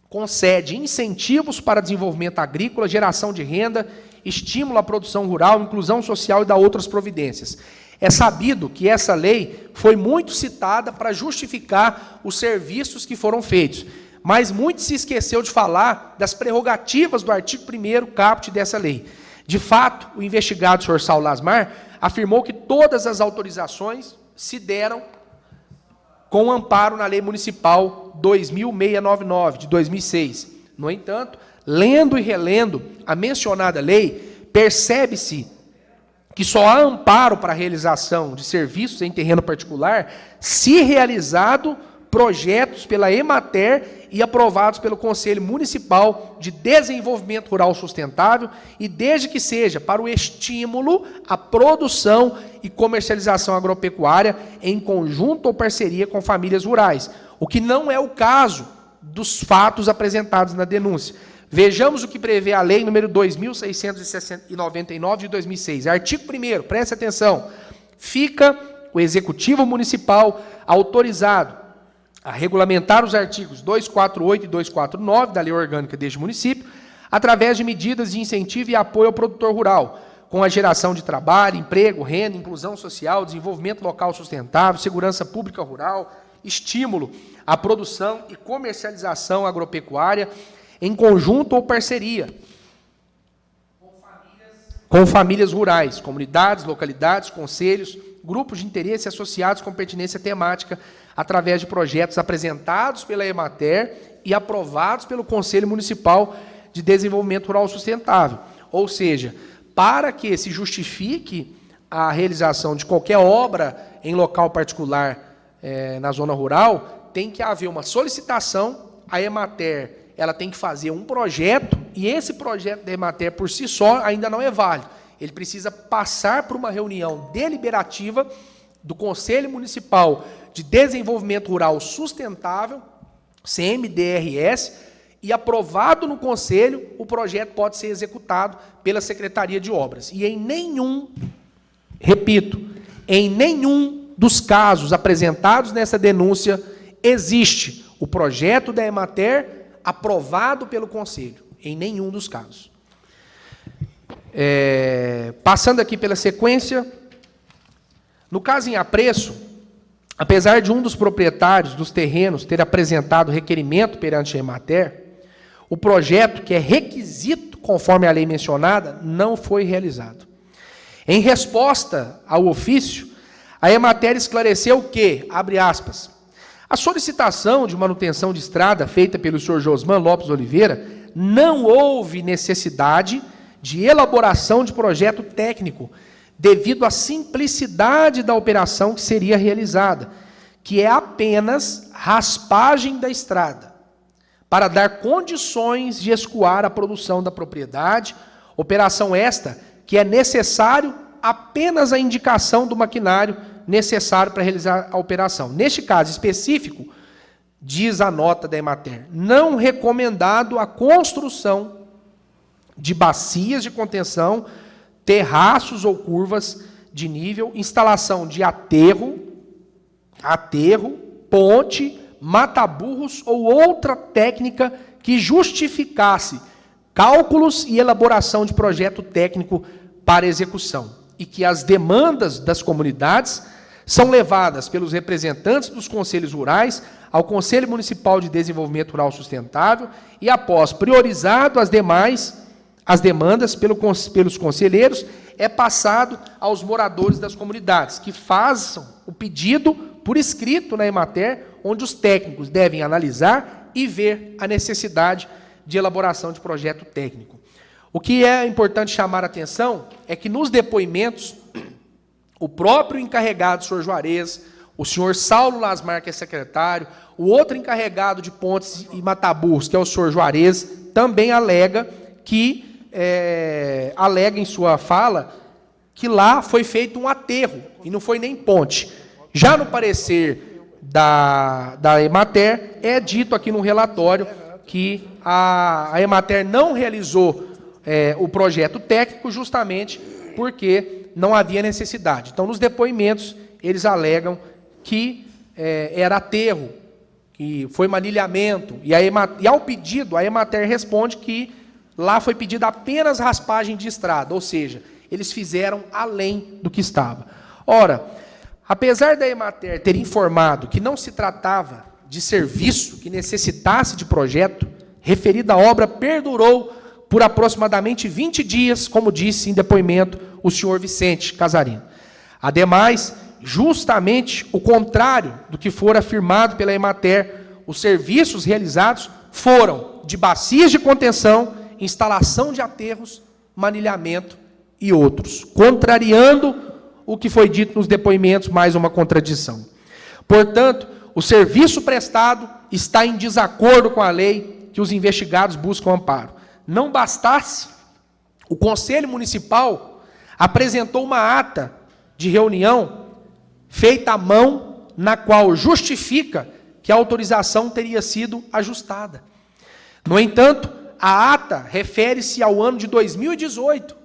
concede incentivos para desenvolvimento agrícola, geração de renda, estímulo à produção rural, inclusão social e dá outras providências. É sabido que essa lei foi muito citada para justificar os serviços que foram feitos, mas muito se esqueceu de falar das prerrogativas do artigo 1º caput dessa lei. De fato, o investigado, senhor Saulo Lasmar, afirmou que todas as autorizações se deram com amparo na Lei Municipal 2.699, de 2006. No entanto, lendo e relendo a mencionada lei, percebe-se que só há amparo para a realização de serviços em terreno particular se realizado projetos pela Emater e aprovados pelo Conselho Municipal de Desenvolvimento Rural Sustentável e desde que seja para o estímulo à produção e comercialização agropecuária em conjunto ou parceria com famílias rurais, o que não é o caso dos fatos apresentados na denúncia. Vejamos o que prevê a lei número 2.699 de 2006. Artigo 1º, preste atenção. Fica o Executivo Municipal autorizado a regulamentar os artigos 248 e 249 da Lei Orgânica deste município, através de medidas de incentivo e apoio ao produtor rural, com a geração de trabalho, emprego, renda, inclusão social, desenvolvimento local sustentável, segurança pública rural, estímulo à produção e comercialização agropecuária, em conjunto ou parceria com famílias rurais, comunidades, localidades, conselhos, grupos de interesse associados com pertinência temática, através de projetos apresentados pela Emater e aprovados pelo Conselho Municipal de Desenvolvimento Rural Sustentável. Ou seja, para que se justifique a realização de qualquer obra em local particular na zona rural, tem que haver uma solicitação, a Emater ela tem que fazer um projeto, e esse projeto da Emater, por si só, ainda não é válido. Ele precisa passar por uma reunião deliberativa do Conselho Municipal de Desenvolvimento Rural Sustentável, CMDRS, e aprovado no Conselho, o projeto pode ser executado pela Secretaria de Obras. E em nenhum, repito, em nenhum dos casos apresentados nessa denúncia, existe o projeto da Emater aprovado pelo Conselho, em nenhum dos casos. Passando aqui pela sequência, no caso em apreço, apesar de um dos proprietários dos terrenos ter apresentado requerimento perante a Emater, o projeto, que é requisito conforme a lei mencionada, não foi realizado. Em resposta ao ofício, a Emater esclareceu que, abre aspas, a solicitação de manutenção de estrada feita pelo senhor Josman Lopes Oliveira não houve necessidade de elaboração de projeto técnico devido à simplicidade da operação que seria realizada, que é apenas raspagem da estrada, para dar condições de escoar a produção da propriedade, operação esta que é necessário apenas a indicação do maquinário necessário para realizar a operação. Neste caso específico, diz a nota da Emater, não recomendado a construção de bacias de contenção, terraços ou curvas de nível, instalação de aterro, ponte, mata-burros ou outra técnica que justificasse cálculos e elaboração de projeto técnico para execução e que as demandas das comunidades são levadas pelos representantes dos conselhos rurais ao Conselho Municipal de Desenvolvimento Rural Sustentável e, após priorizado as demandas pelos conselheiros, é passado aos moradores das comunidades, que façam o pedido por escrito na Emater, onde os técnicos devem analisar e ver a necessidade de elaboração de projeto técnico. O que é importante chamar a atenção é que nos depoimentos, o próprio encarregado, o senhor Juarez, o senhor Saulo Lasmar, que é secretário, o outro encarregado de Pontes e Mataburros, que é o senhor Juarez, também alega em sua fala que lá foi feito um aterro, e não foi nem ponte. Já no parecer da Emater, é dito aqui no relatório que a Emater não realizou o projeto técnico justamente porque não havia necessidade. Então, nos depoimentos, eles alegam que era aterro, que foi manilhamento, e ao pedido, a Emater responde que lá foi pedida apenas raspagem de estrada, ou seja, eles fizeram além do que estava. Ora, apesar da Emater ter informado que não se tratava de serviço que necessitasse de projeto, referida obra perdurou por aproximadamente 20 dias, como disse em depoimento o senhor Vicente Casarino. Ademais, justamente o contrário do que for afirmado pela Emater, os serviços realizados foram de bacias de contenção, instalação de aterros, manilhamento e outros, contrariando o que foi dito nos depoimentos, mais uma contradição. Portanto, o serviço prestado está em desacordo com a lei que os investigados buscam amparo. Não bastasse, o Conselho Municipal apresentou uma ata de reunião feita à mão, na qual justifica que a autorização teria sido ajustada. No entanto, a ata refere-se ao ano de 2018,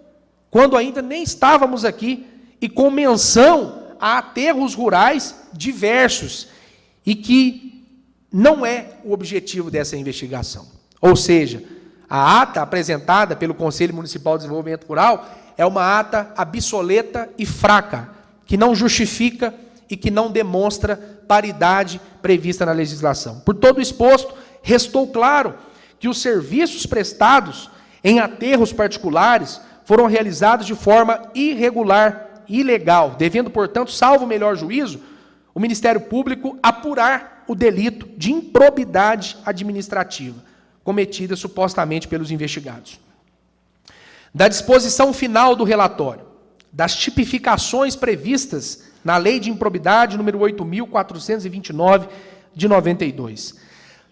quando ainda nem estávamos aqui, e com menção a aterros rurais diversos, e que não é o objetivo dessa investigação. Ou seja, a ata apresentada pelo Conselho Municipal de Desenvolvimento Rural é uma ata obsoleta e fraca, que não justifica e que não demonstra paridade prevista na legislação. Por todo o exposto, restou claro que os serviços prestados em aterros particulares foram realizados de forma irregular e ilegal, devendo, portanto, salvo o melhor juízo, o Ministério Público apurar o delito de improbidade administrativa, cometida supostamente pelos investigados. Da disposição final do relatório, das tipificações previstas na Lei de Improbidade número 8.429 de 92.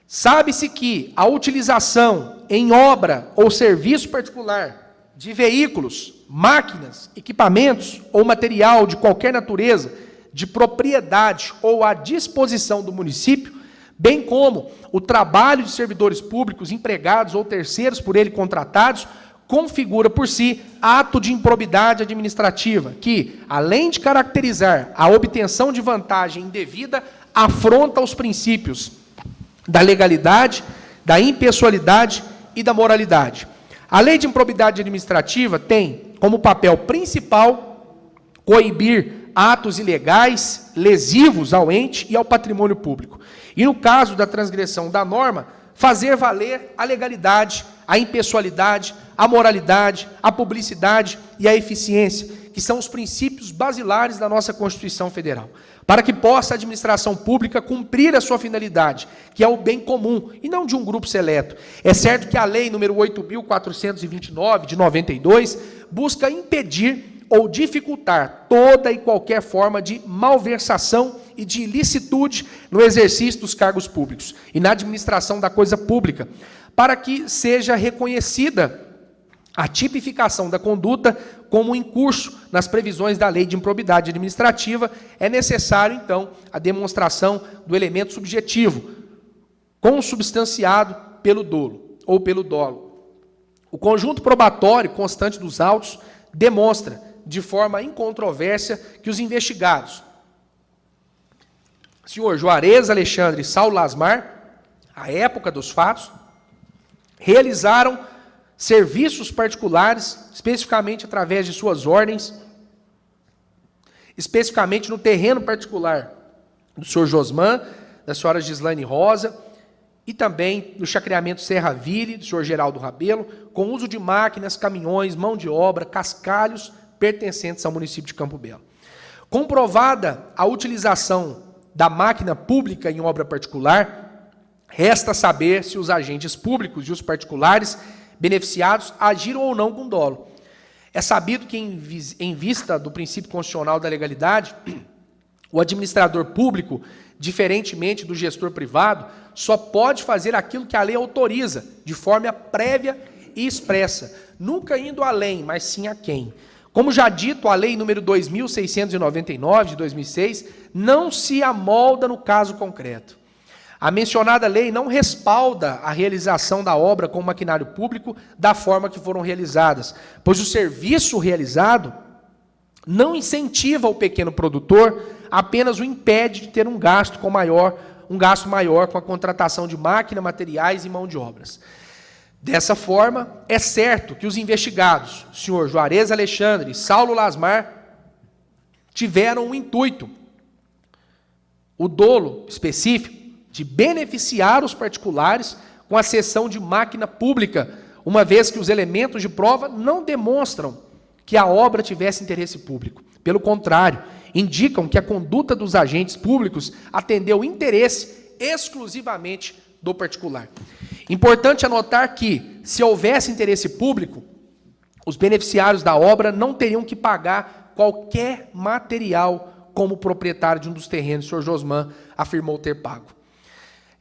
Sabe-se que a utilização em obra ou serviço particular de veículos, máquinas, equipamentos ou material de qualquer natureza, de propriedade ou à disposição do município, bem como o trabalho de servidores públicos, empregados ou terceiros por ele contratados, configura por si ato de improbidade administrativa, que, além de caracterizar a obtenção de vantagem indevida, afronta os princípios da legalidade, da impessoalidade e da moralidade. A lei de improbidade administrativa tem como papel principal coibir atos ilegais, lesivos ao ente e ao patrimônio público. E no caso da transgressão da norma, fazer valer a legalidade, a impessoalidade, a moralidade, a publicidade e a eficiência, que são os princípios basilares da nossa Constituição Federal, para que possa a administração pública cumprir a sua finalidade, que é o bem comum, e não de um grupo seleto. É certo que a Lei número 8.429, de 92, busca impedir ou dificultar toda e qualquer forma de malversação e de ilicitude no exercício dos cargos públicos e na administração da coisa pública, para que seja reconhecida a tipificação da conduta como em curso nas previsões da Lei de Improbidade Administrativa, é necessário, então, a demonstração do elemento subjetivo, consubstanciado pelo dolo ou pelo dolo. O conjunto probatório constante dos autos demonstra, de forma incontrovérsia, que os investigados, senhor Juarez Alexandre e Saulo Lasmar, à época dos fatos, realizaram serviços particulares, especificamente através de suas ordens, especificamente no terreno particular do senhor Josman, da senhora Gislaine Rosa, e também no chacreamento Serra Ville, do senhor Geraldo Rabelo, com uso de máquinas, caminhões, mão de obra, cascalhos pertencentes ao município de Campo Belo. Comprovada a utilização da máquina pública em obra particular, resta saber se os agentes públicos e os particulares beneficiados agiram ou não com dolo. É sabido que, em vista do princípio constitucional da legalidade, o administrador público, diferentemente do gestor privado, só pode fazer aquilo que a lei autoriza, de forma prévia e expressa, nunca indo além, mas sim a quem. Como já dito, a lei número 2.699, de 2006, não se amolda no caso concreto. A mencionada lei não respalda a realização da obra com maquinário público da forma que foram realizadas, pois o serviço realizado não incentiva o pequeno produtor, apenas o impede de ter um gasto maior com a contratação de máquina, materiais e mão de obras. Dessa forma, é certo que os investigados, senhor Juarez Alexandre e Saulo Lasmar, tiveram um intuito, o dolo específico, de beneficiar os particulares com a cessão de máquina pública, uma vez que os elementos de prova não demonstram que a obra tivesse interesse público. Pelo contrário, indicam que a conduta dos agentes públicos atendeu o interesse exclusivamente do particular. Importante anotar que, se houvesse interesse público, os beneficiários da obra não teriam que pagar qualquer material, como o proprietário de um dos terrenos, o senhor Josman, afirmou ter pago.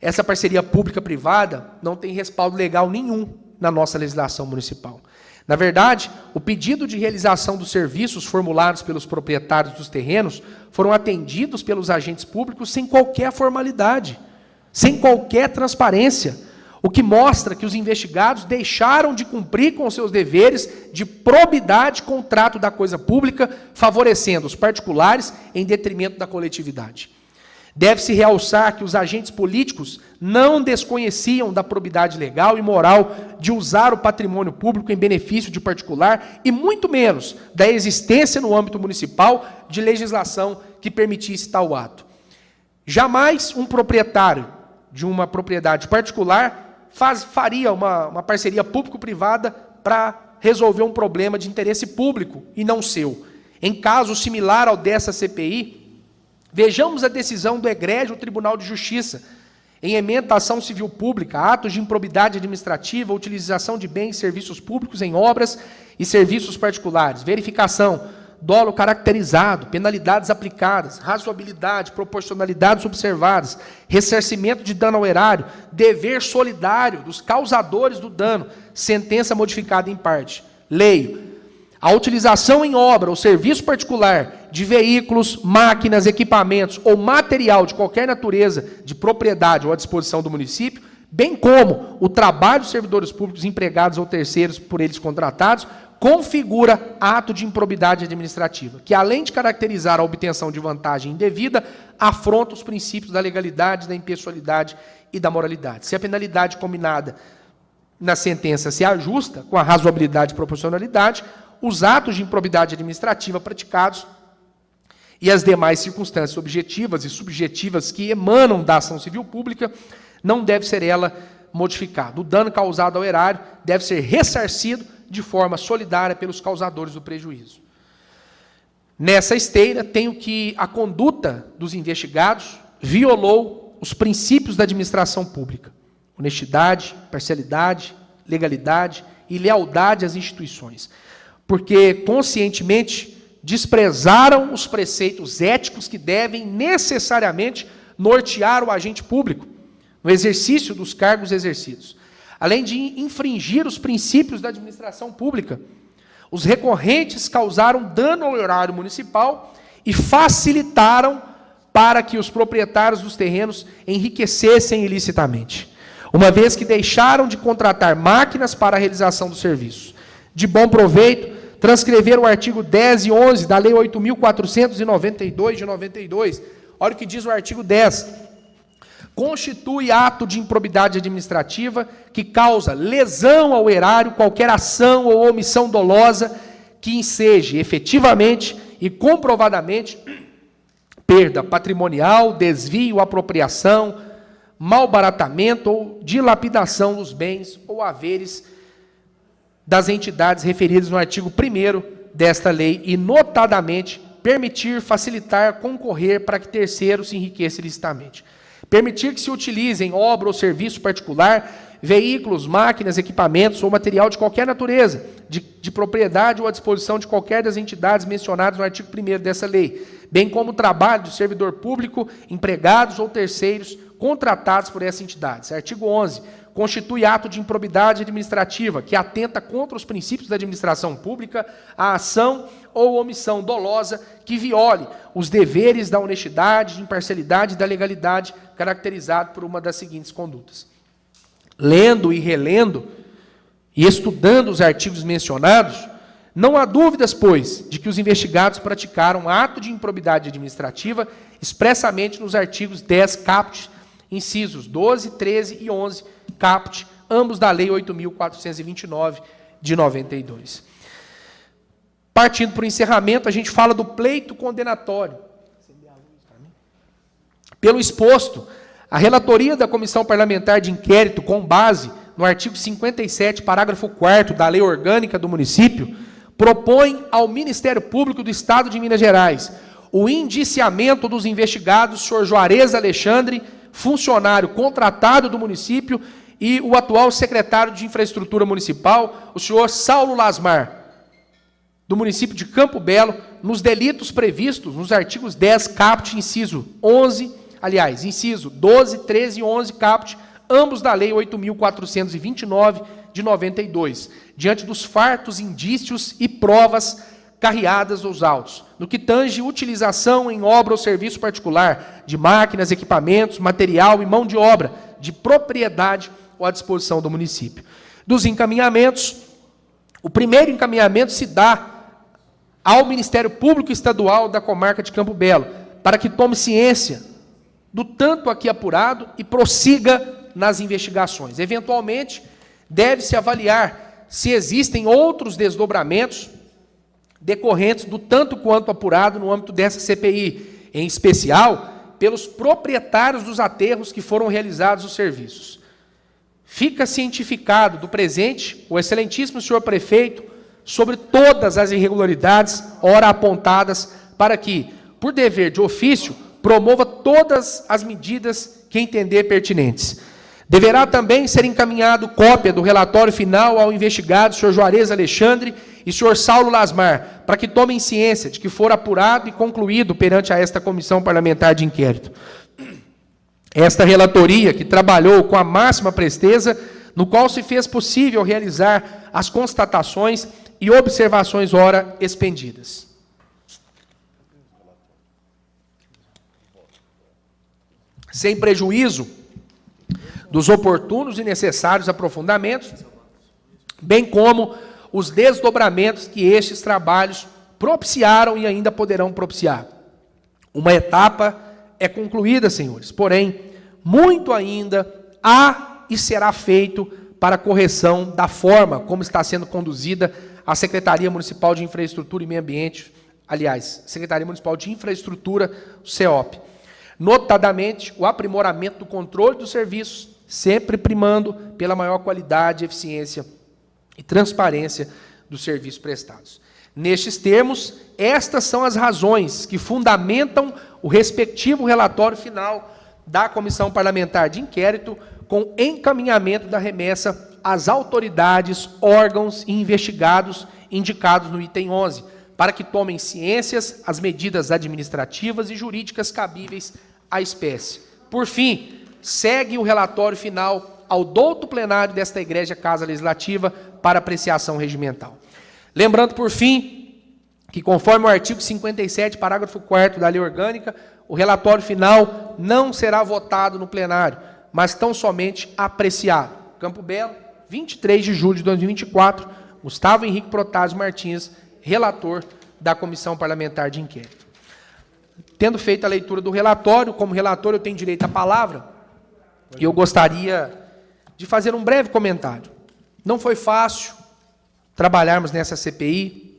Essa parceria pública-privada não tem respaldo legal nenhum na nossa legislação municipal. Na verdade, o pedido de realização dos serviços formulados pelos proprietários dos terrenos foram atendidos pelos agentes públicos sem qualquer formalidade, sem qualquer transparência, o que mostra que os investigados deixaram de cumprir com seus deveres de probidade com o trato da coisa pública, favorecendo os particulares em detrimento da coletividade. Deve-se realçar que os agentes políticos não desconheciam da probidade legal e moral de usar o patrimônio público em benefício de particular e muito menos da existência no âmbito municipal de legislação que permitisse tal ato. Jamais um proprietário de uma propriedade particular faria uma parceria público-privada para resolver um problema de interesse público e não seu. Em caso similar ao dessa CPI, vejamos a decisão do egrégio Tribunal de Justiça, em ementa à ação civil pública, atos de improbidade administrativa, utilização de bens e serviços públicos em obras e serviços particulares, verificação, dolo caracterizado, penalidades aplicadas, razoabilidade, proporcionalidades observadas, ressarcimento de dano ao erário, dever solidário dos causadores do dano, sentença modificada em parte. Leio. A utilização em obra ou serviço particular de veículos, máquinas, equipamentos ou material de qualquer natureza de propriedade ou à disposição do município, bem como o trabalho dos servidores públicos empregados ou terceiros por eles contratados, configura ato de improbidade administrativa, que além de caracterizar a obtenção de vantagem indevida, afronta os princípios da legalidade, da impessoalidade e da moralidade. Se a penalidade combinada na sentença se ajusta com a razoabilidade e proporcionalidade, os atos de improbidade administrativa praticados e as demais circunstâncias objetivas e subjetivas que emanam da ação civil pública, não deve ser ela modificada. O dano causado ao erário deve ser ressarcido de forma solidária pelos causadores do prejuízo. Nessa esteira, tenho que a conduta dos investigados violou os princípios da administração pública: honestidade, parcialidade, legalidade e lealdade às instituições, porque conscientemente desprezaram os preceitos éticos que devem necessariamente nortear o agente público no exercício dos cargos exercidos. Além de infringir os princípios da administração pública, os recorrentes causaram dano ao erário municipal e facilitaram para que os proprietários dos terrenos enriquecessem ilicitamente, uma vez que deixaram de contratar máquinas para a realização dos serviços. De bom proveito, transcreveram o artigo 10 e 11 da Lei 8.492 de 92. Olha o que diz o artigo 10. constitui ato de improbidade administrativa que causa lesão ao erário, qualquer ação ou omissão dolosa que enseje efetivamente e comprovadamente perda patrimonial, desvio, apropriação, malbaratamento ou dilapidação dos bens ou haveres das entidades referidas no artigo 1º desta lei e, notadamente, permitir, facilitar, concorrer para que terceiro se enriqueça ilicitamente. Permitir que se utilize em obra ou serviço particular veículos, máquinas, equipamentos ou material de qualquer natureza, de propriedade ou à disposição de qualquer das entidades mencionadas no artigo 1º dessa lei, bem como o trabalho de servidor público, empregados ou terceiros contratados por essas entidades. Artigo 11. Constitui ato de improbidade administrativa que atenta contra os princípios da administração pública a ação ou omissão dolosa que viole os deveres da honestidade, de imparcialidade e da legalidade, caracterizado por uma das seguintes condutas. Lendo e relendo e estudando os artigos mencionados, não há dúvidas, pois, de que os investigados praticaram ato de improbidade administrativa expressamente nos artigos 10 caput, incisos 12, 13 e 11 caput, ambos da Lei 8.429 de 92. Partindo para o encerramento, a gente fala do pleito condenatório. Pelo exposto, a relatoria da Comissão Parlamentar de Inquérito, com base no artigo 57, parágrafo 4º da Lei Orgânica do Município, propõe ao Ministério Público do Estado de Minas Gerais o indiciamento dos investigados senhor Juarez Alexandre, funcionário contratado do município, e o atual secretário de Infraestrutura Municipal, o senhor Saulo Lasmar, do município de Campo Belo, nos delitos previstos nos artigos 10 caput, inciso 12, 13 e 11 caput, ambos da Lei 8.429 de 92, diante dos fartos indícios e provas carreadas aos autos, no que tange utilização em obra ou serviço particular de máquinas, equipamentos, material e mão de obra de propriedade ou à disposição do município. Dos encaminhamentos, o primeiro encaminhamento se dá ao Ministério Público Estadual da comarca de Campo Belo, para que tome ciência do tanto aqui apurado e prossiga nas investigações. Eventualmente, deve-se avaliar se existem outros desdobramentos decorrentes do tanto quanto apurado no âmbito dessa CPI, em especial pelos proprietários dos aterros que foram realizados os serviços. Fica cientificado do presente o excelentíssimo senhor prefeito sobre todas as irregularidades ora apontadas para que, por dever de ofício, promova todas as medidas que entender pertinentes. Deverá também ser encaminhado cópia do relatório final ao investigado senhor Juarez Alexandre e senhor Saulo Lasmar, para que tomem ciência de que for apurado e concluído perante a esta Comissão Parlamentar de Inquérito. Esta relatoria, que trabalhou com a máxima presteza, no qual se fez possível realizar as constatações e observações ora expendidas. Sem prejuízo dos oportunos e necessários aprofundamentos, bem como os desdobramentos que estes trabalhos propiciaram e ainda poderão propiciar. Uma etapa é concluída, senhores, porém, muito ainda há e será feito para a correção da forma como está sendo conduzida a Secretaria Municipal de Infraestrutura e Meio Ambiente, aliás, Secretaria Municipal de Infraestrutura, o CEOP. Notadamente, o aprimoramento do controle dos serviços, sempre primando pela maior qualidade, eficiência e transparência dos serviços prestados. Nestes termos, estas são as razões que fundamentam o respectivo relatório final da Comissão Parlamentar de Inquérito, com encaminhamento da remessa às autoridades, órgãos e investigados indicados no item 11, para que tomem ciências as medidas administrativas e jurídicas cabíveis à espécie. Por fim, segue o relatório final ao douto plenário desta Igreja Casa Legislativa para apreciação regimental. Lembrando, por fim, que conforme o artigo 57, parágrafo 4º da Lei Orgânica, o relatório final não será votado no plenário, mas tão somente apreciado. Campo Belo, 23 de julho de 2024, Gustavo Henrique Protásio Martins, relator da Comissão Parlamentar de Inquérito. Tendo feito a leitura do relatório, como relator eu tenho direito à palavra, E eu gostaria de fazer um breve comentário. Não foi fácil trabalharmos nessa CPI,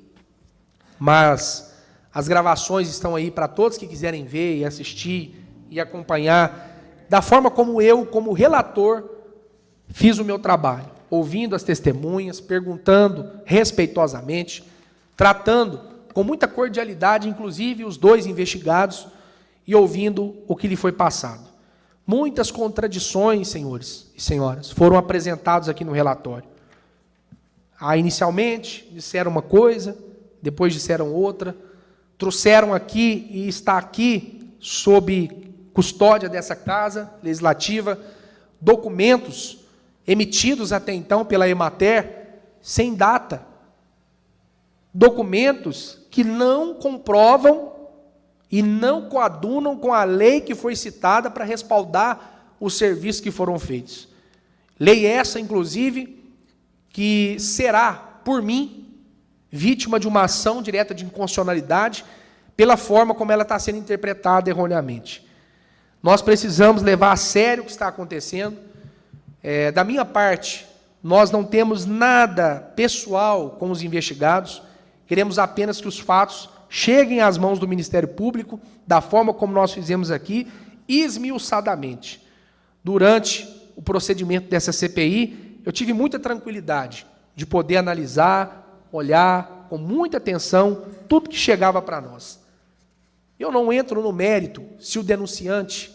mas as gravações estão aí para todos que quiserem ver e assistir e acompanhar da forma como eu, como relator, fiz o meu trabalho, ouvindo as testemunhas, perguntando respeitosamente, tratando com muita cordialidade, inclusive os dois investigados, e ouvindo o que lhe foi passado. Muitas contradições, senhores e senhoras, foram apresentadas aqui no relatório. Inicialmente, disseram uma coisa, depois disseram outra, trouxeram aqui e está aqui, sob custódia dessa Casa Legislativa, documentos emitidos até então pela Emater, sem data. Documentos que não comprovam e não coadunam com a lei que foi citada para respaldar os serviços que foram feitos. Lei essa, inclusive, que será, por mim, vítima de uma ação direta de inconstitucionalidade pela forma como ela está sendo interpretada erroneamente. Nós precisamos levar a sério o que está acontecendo. Da minha parte, nós não temos nada pessoal com os investigados, queremos apenas que os fatos cheguem às mãos do Ministério Público, da forma como nós fizemos aqui, esmiuçadamente. Durante o procedimento dessa CPI, eu tive muita tranquilidade de poder analisar, olhar com muita atenção tudo que chegava para nós. Eu não entro no mérito se o denunciante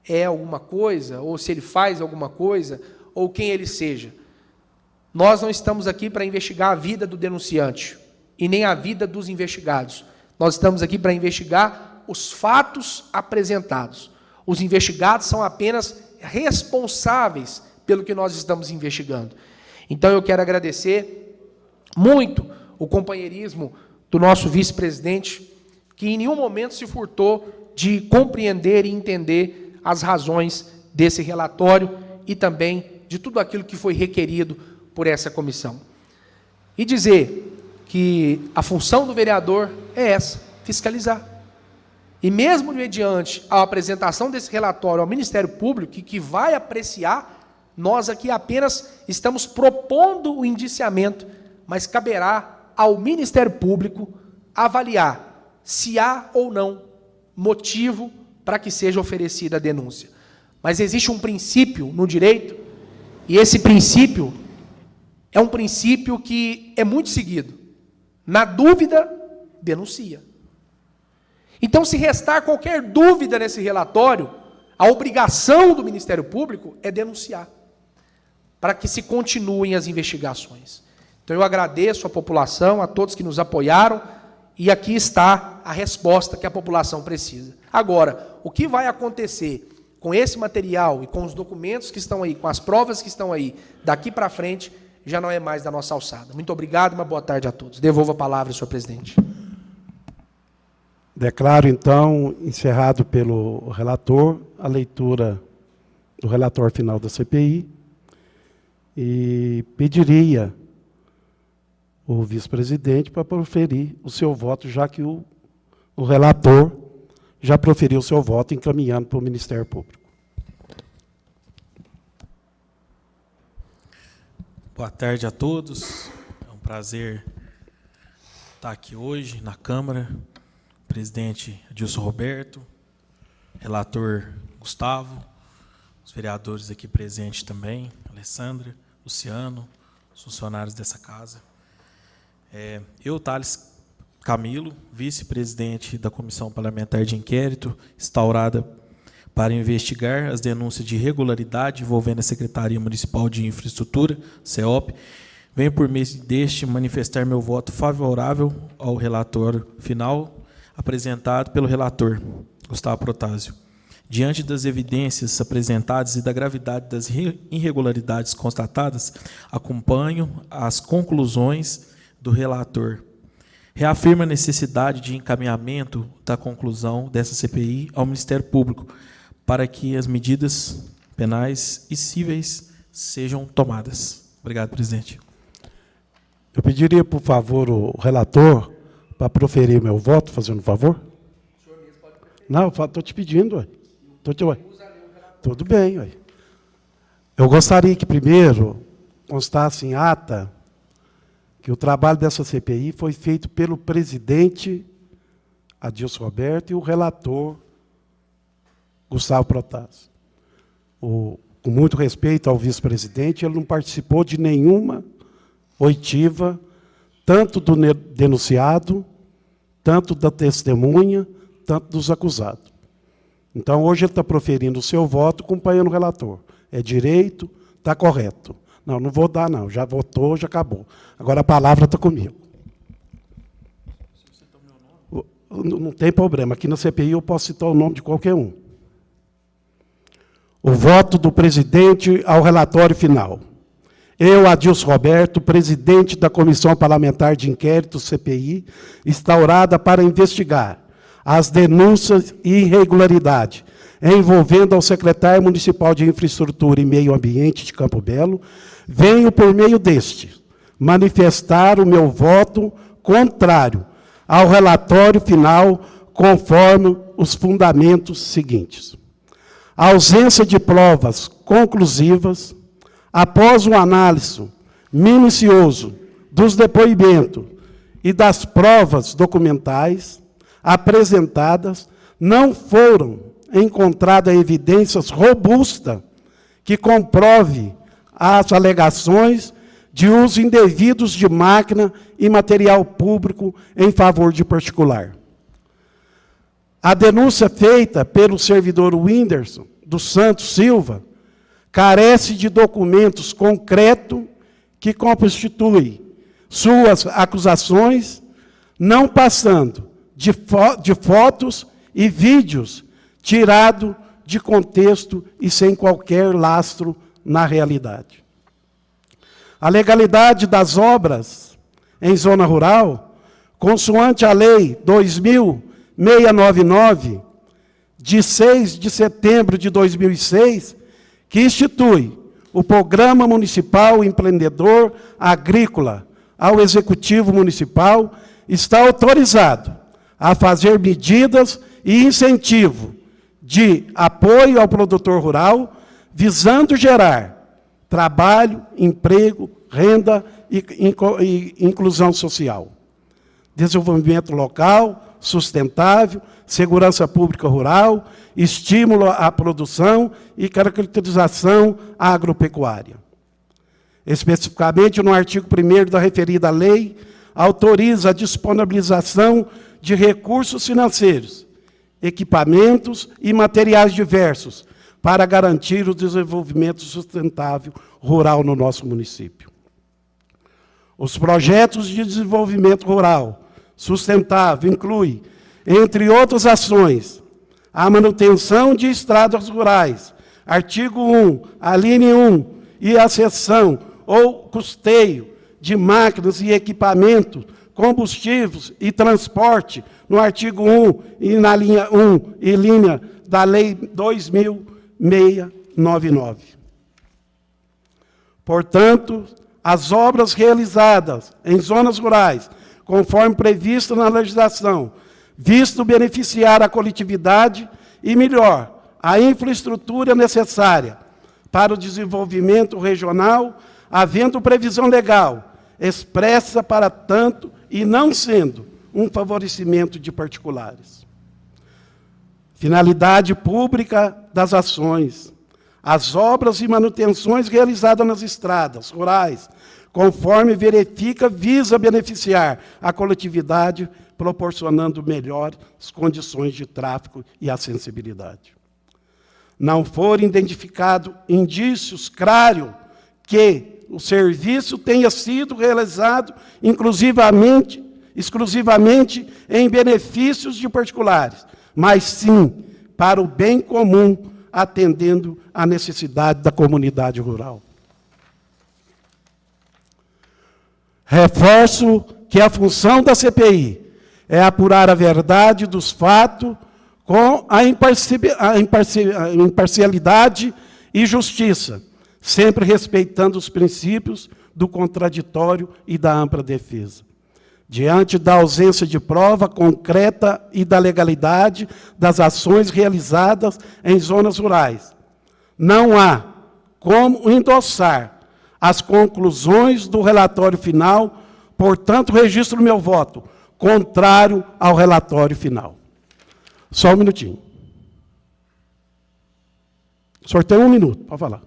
é alguma coisa, ou se ele faz alguma coisa, ou quem ele seja. Nós não estamos aqui para investigar a vida do denunciante, e nem a vida dos investigados. Nós estamos aqui para investigar os fatos apresentados. Os investigados são apenas responsáveis pelo que nós estamos investigando. Então, eu quero agradecer muito o companheirismo do nosso vice-presidente, que em nenhum momento se furtou de compreender e entender as razões desse relatório e também de tudo aquilo que foi requerido por essa comissão. E dizer que a função do vereador é essa, fiscalizar. E mesmo mediante a apresentação desse relatório ao Ministério Público, que vai apreciar, nós aqui apenas estamos propondo o indiciamento, mas caberá ao Ministério Público avaliar se há ou não motivo para que seja oferecida a denúncia. Mas existe um princípio no direito, e esse princípio é um princípio que é muito seguido. Na dúvida, denuncia. Então, se restar qualquer dúvida nesse relatório, a obrigação do Ministério Público é denunciar, para que se continuem as investigações. Então, eu agradeço à população, a todos que nos apoiaram, e aqui está a resposta que a população precisa. Agora, o que vai acontecer com esse material e com os documentos que estão aí, com as provas que estão aí, daqui para frente, já não é mais da nossa alçada. Muito obrigado, uma boa tarde a todos. Devolvo a palavra, senhor presidente. Declaro, então, encerrado pelo relator, a leitura do relatório final da CPI e pediria o vice-presidente para proferir o seu voto, já que o relator já proferiu o seu voto, encaminhando para o Ministério Público. Boa tarde a todos. É um prazer estar aqui hoje na Câmara. Presidente Adilson Roberto, relator Gustavo, os vereadores aqui presentes também, Alessandra, Luciano, os funcionários dessa casa. Eu, Thales Camilo, vice-presidente da Comissão Parlamentar de Inquérito, instaurada para investigar as denúncias de irregularidade envolvendo a Secretaria Municipal de Infraestrutura, CEOP, venho por meio deste manifestar meu voto favorável ao relatório final apresentado pelo relator, Gustavo Protásio. Diante das evidências apresentadas e da gravidade das irregularidades constatadas, acompanho as conclusões do relator. Reafirma a necessidade de encaminhamento da conclusão dessa CPI ao Ministério Público, para que as medidas penais e cíveis sejam tomadas. Obrigado, presidente. Eu pediria, por favor, o relator para proferir meu voto, fazendo um favor. Não, estou te pedindo. Tudo bem. Ué. Eu gostaria que, primeiro, constasse em ata que o trabalho dessa CPI foi feito pelo presidente Adilson Roberto e o relator Gustavo Protásio. Com muito respeito ao vice-presidente, ele não participou de nenhuma oitiva, tanto do denunciado, tanto da testemunha, tanto dos acusados. Então, hoje ele está proferindo o seu voto acompanhando o relator. É direito, está correto. Não, não vou dar, não. Já votou, já acabou. Agora a palavra está comigo. Não tem problema. Aqui na CPI eu posso citar o nome de qualquer um. O voto do presidente ao relatório final. Eu, Adilson Roberto, presidente da Comissão Parlamentar de Inquérito, CPI, instaurada para investigar as denúncias e irregularidade envolvendo ao secretário municipal de Infraestrutura e Meio Ambiente de Campo Belo, venho, por meio deste, manifestar o meu voto contrário ao relatório final, conforme os fundamentos seguintes. A ausência de provas conclusivas, após um análise minucioso dos depoimentos e das provas documentais apresentadas, não foram encontradas evidências robustas que comprove as alegações de uso indevido de máquina e material público em favor de particular. A denúncia feita pelo servidor Whindersson dos Santos Silva carece de documentos concretos que constituem suas acusações, não passando de fotos e vídeos tirados de contexto e sem qualquer lastro na realidade. A legalidade das obras em zona rural, consoante a Lei 2.699, de 6 de setembro de 2006, que institui o Programa Municipal Empreendedor Agrícola ao Executivo Municipal, está autorizado a fazer medidas e incentivo de apoio ao produtor rural, visando gerar trabalho, emprego, renda e inclusão social. Desenvolvimento local, sustentável, segurança pública rural, estímulo à produção e caracterização agropecuária. Especificamente, no artigo 1º da referida lei, autoriza a disponibilização de recursos financeiros, equipamentos e materiais diversos para garantir o desenvolvimento sustentável rural no nosso município. Os projetos de desenvolvimento rural sustentável incluem, entre outras ações, a manutenção de estradas rurais, artigo 1, a linha 1, e a cessão ou custeio de máquinas e equipamentos, combustíveis e transporte, no artigo 1 e na linha 1 e linha da Lei 2.699. Portanto, as obras realizadas em zonas rurais, conforme previsto na legislação, visto beneficiar a coletividade e, melhor, a infraestrutura necessária para o desenvolvimento regional, havendo previsão legal expressa para tanto e não sendo um favorecimento de particulares. Finalidade pública das ações. As obras e manutenções realizadas nas estradas rurais, conforme verifica, visa beneficiar a coletividade, proporcionando melhores condições de tráfego e acessibilidade. Não forem identificados indícios claros que o serviço tenha sido realizado exclusivamente em benefícios de particulares, mas sim para o bem comum, atendendo à necessidade da comunidade rural. Reforço que a função da CPI é apurar a verdade dos fatos com a imparcialidade e justiça, sempre respeitando os princípios do contraditório e da ampla defesa. Diante da ausência de prova concreta e da legalidade das ações realizadas em zonas rurais, não há como endossar as conclusões do relatório final, portanto, registro meu voto contrário ao relatório final. Só um minutinho. O senhor tem 1 minuto, pode falar.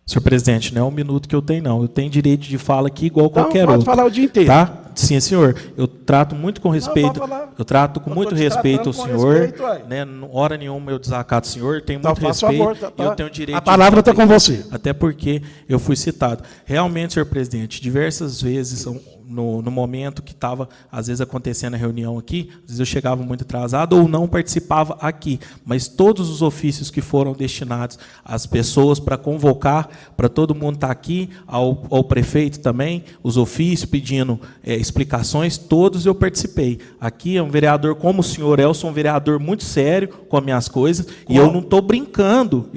Senhor presidente, não é 1 minuto que eu tenho, não. Eu tenho direito de fala aqui igual Então, qualquer pode outro. falar o dia inteiro. Tá? Sim, senhor. Eu trato muito com respeito. pode falar. Eu trato com Eu muito tô te respeito ao tratando com senhor. respeito, ué. Né? Hora nenhuma eu desacato o senhor. Tenho Então, muito faça respeito. favor, E eu tenho direito. a palavra está com você. Até porque eu fui citado. Realmente, senhor presidente, diversas vezes, no momento que estava, às vezes, acontecendo a reunião aqui, às vezes eu chegava muito atrasado ou não participava aqui. Mas todos os ofícios que foram destinados às pessoas para convocar, para todo mundo estar aqui, ao prefeito também, os ofícios pedindo explicações, todos eu participei. Aqui é um vereador como o senhor Elson, um vereador muito sério com as minhas coisas, e eu não estou brincando,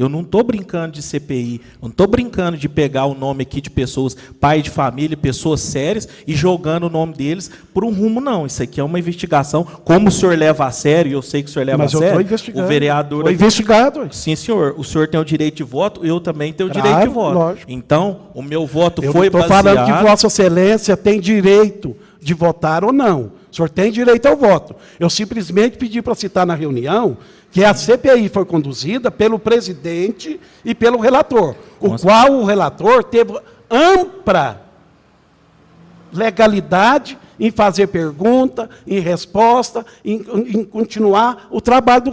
de CPI, eu não estou brincando de pegar o nome aqui de pessoas, pai de família, pessoas sérias, e jogando o nome deles por um rumo, não. Isso aqui é uma investigação, como o senhor leva a sério, e eu sei que o senhor leva a sério, o vereador... Foi investigado. Sim, senhor, o senhor tem o direito de voto, eu também tenho o Claro, direito de voto. lógico. Então, o meu voto Eu foi estou baseado... falando que Vossa Excelência tem direito de votar ou não. O senhor tem direito ao voto. Eu simplesmente pedi para citar na reunião que a CPI foi conduzida pelo presidente e pelo relator, qual o relator teve ampla legalidade em fazer pergunta, em resposta, em continuar o trabalho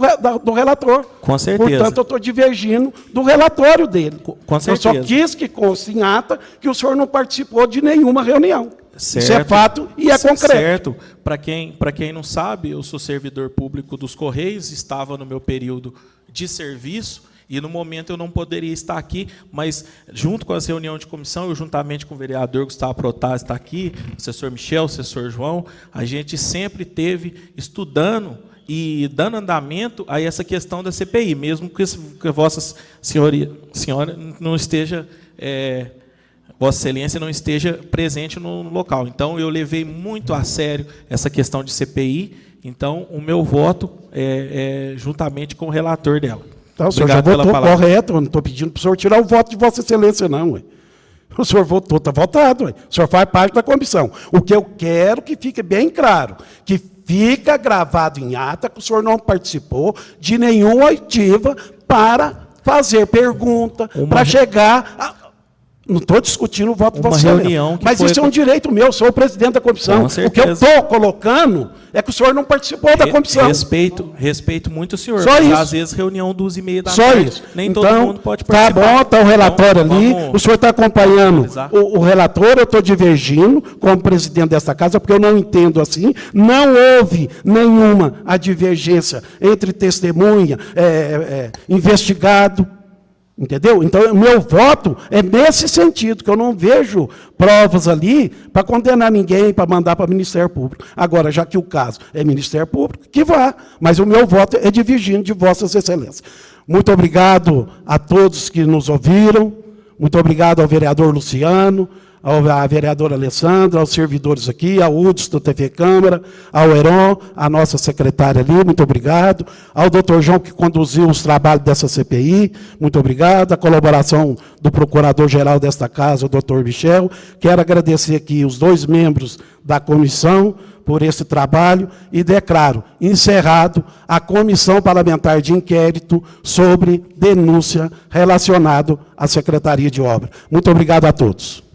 do relator. Com certeza. Portanto, eu estou divergindo do relatório dele. Com certeza. Eu só quis que conste em ata que o senhor não participou de nenhuma reunião. Certo. Isso é fato e é concreto. Certo. Para quem não sabe, eu sou servidor público dos Correios, estava no meu período de serviço, e no momento eu não poderia estar aqui, mas junto com as reuniões de comissão, eu juntamente com o vereador Gustavo Protásio está aqui, o assessor Michel, o assessor João, a gente sempre teve estudando e dando andamento a essa questão da CPI, mesmo que Vossa Senhora não esteja, Vossa Excelência não esteja presente no local. Então, eu levei muito a sério essa questão de CPI, então o meu voto é juntamente com o relator dela. Então, o senhor já votou correto, eu não estou pedindo para o senhor tirar o voto de Vossa Excelência, não. Ué. O senhor votou, está votado. Ué. O senhor faz parte da comissão. O que eu quero que fique bem claro, que fica gravado em ata que o senhor não participou de nenhuma oitiva para fazer pergunta, para chegar a... Não estou discutindo o voto de Vossa Excelência, mas isso é um direito meu, eu sou o presidente da comissão. O que eu estou colocando é que o senhor não participou da comissão. Respeito muito o senhor, só mas isso. Às vezes reunião 2h30 da só tarde, isso. nem então, todo mundo pode participar. Tá bom, está o relatório então, ali, o senhor está acompanhando o relator, eu estou divergindo como presidente desta casa, porque eu não entendo assim, não houve nenhuma divergência entre testemunha, investigado, entendeu? Então, o meu voto é nesse sentido, que eu não vejo provas ali para condenar ninguém, para mandar para o Ministério Público. Agora, já que o caso é Ministério Público, que vá, mas o meu voto é divergindo de Vossas Excelências. Muito obrigado a todos que nos ouviram, muito obrigado ao vereador Luciano, à vereadora Alessandra, aos servidores aqui, ao Hudson da TV Câmara, ao Heron, à nossa secretária ali, muito obrigado, ao doutor João, que conduziu os trabalhos dessa CPI, muito obrigado, a colaboração do procurador-geral desta casa, o doutor Michel. Quero agradecer aqui os 2 membros da comissão por esse trabalho e declaro encerrado a Comissão Parlamentar de Inquérito sobre denúncia relacionada à Secretaria de Obras. Muito obrigado a todos.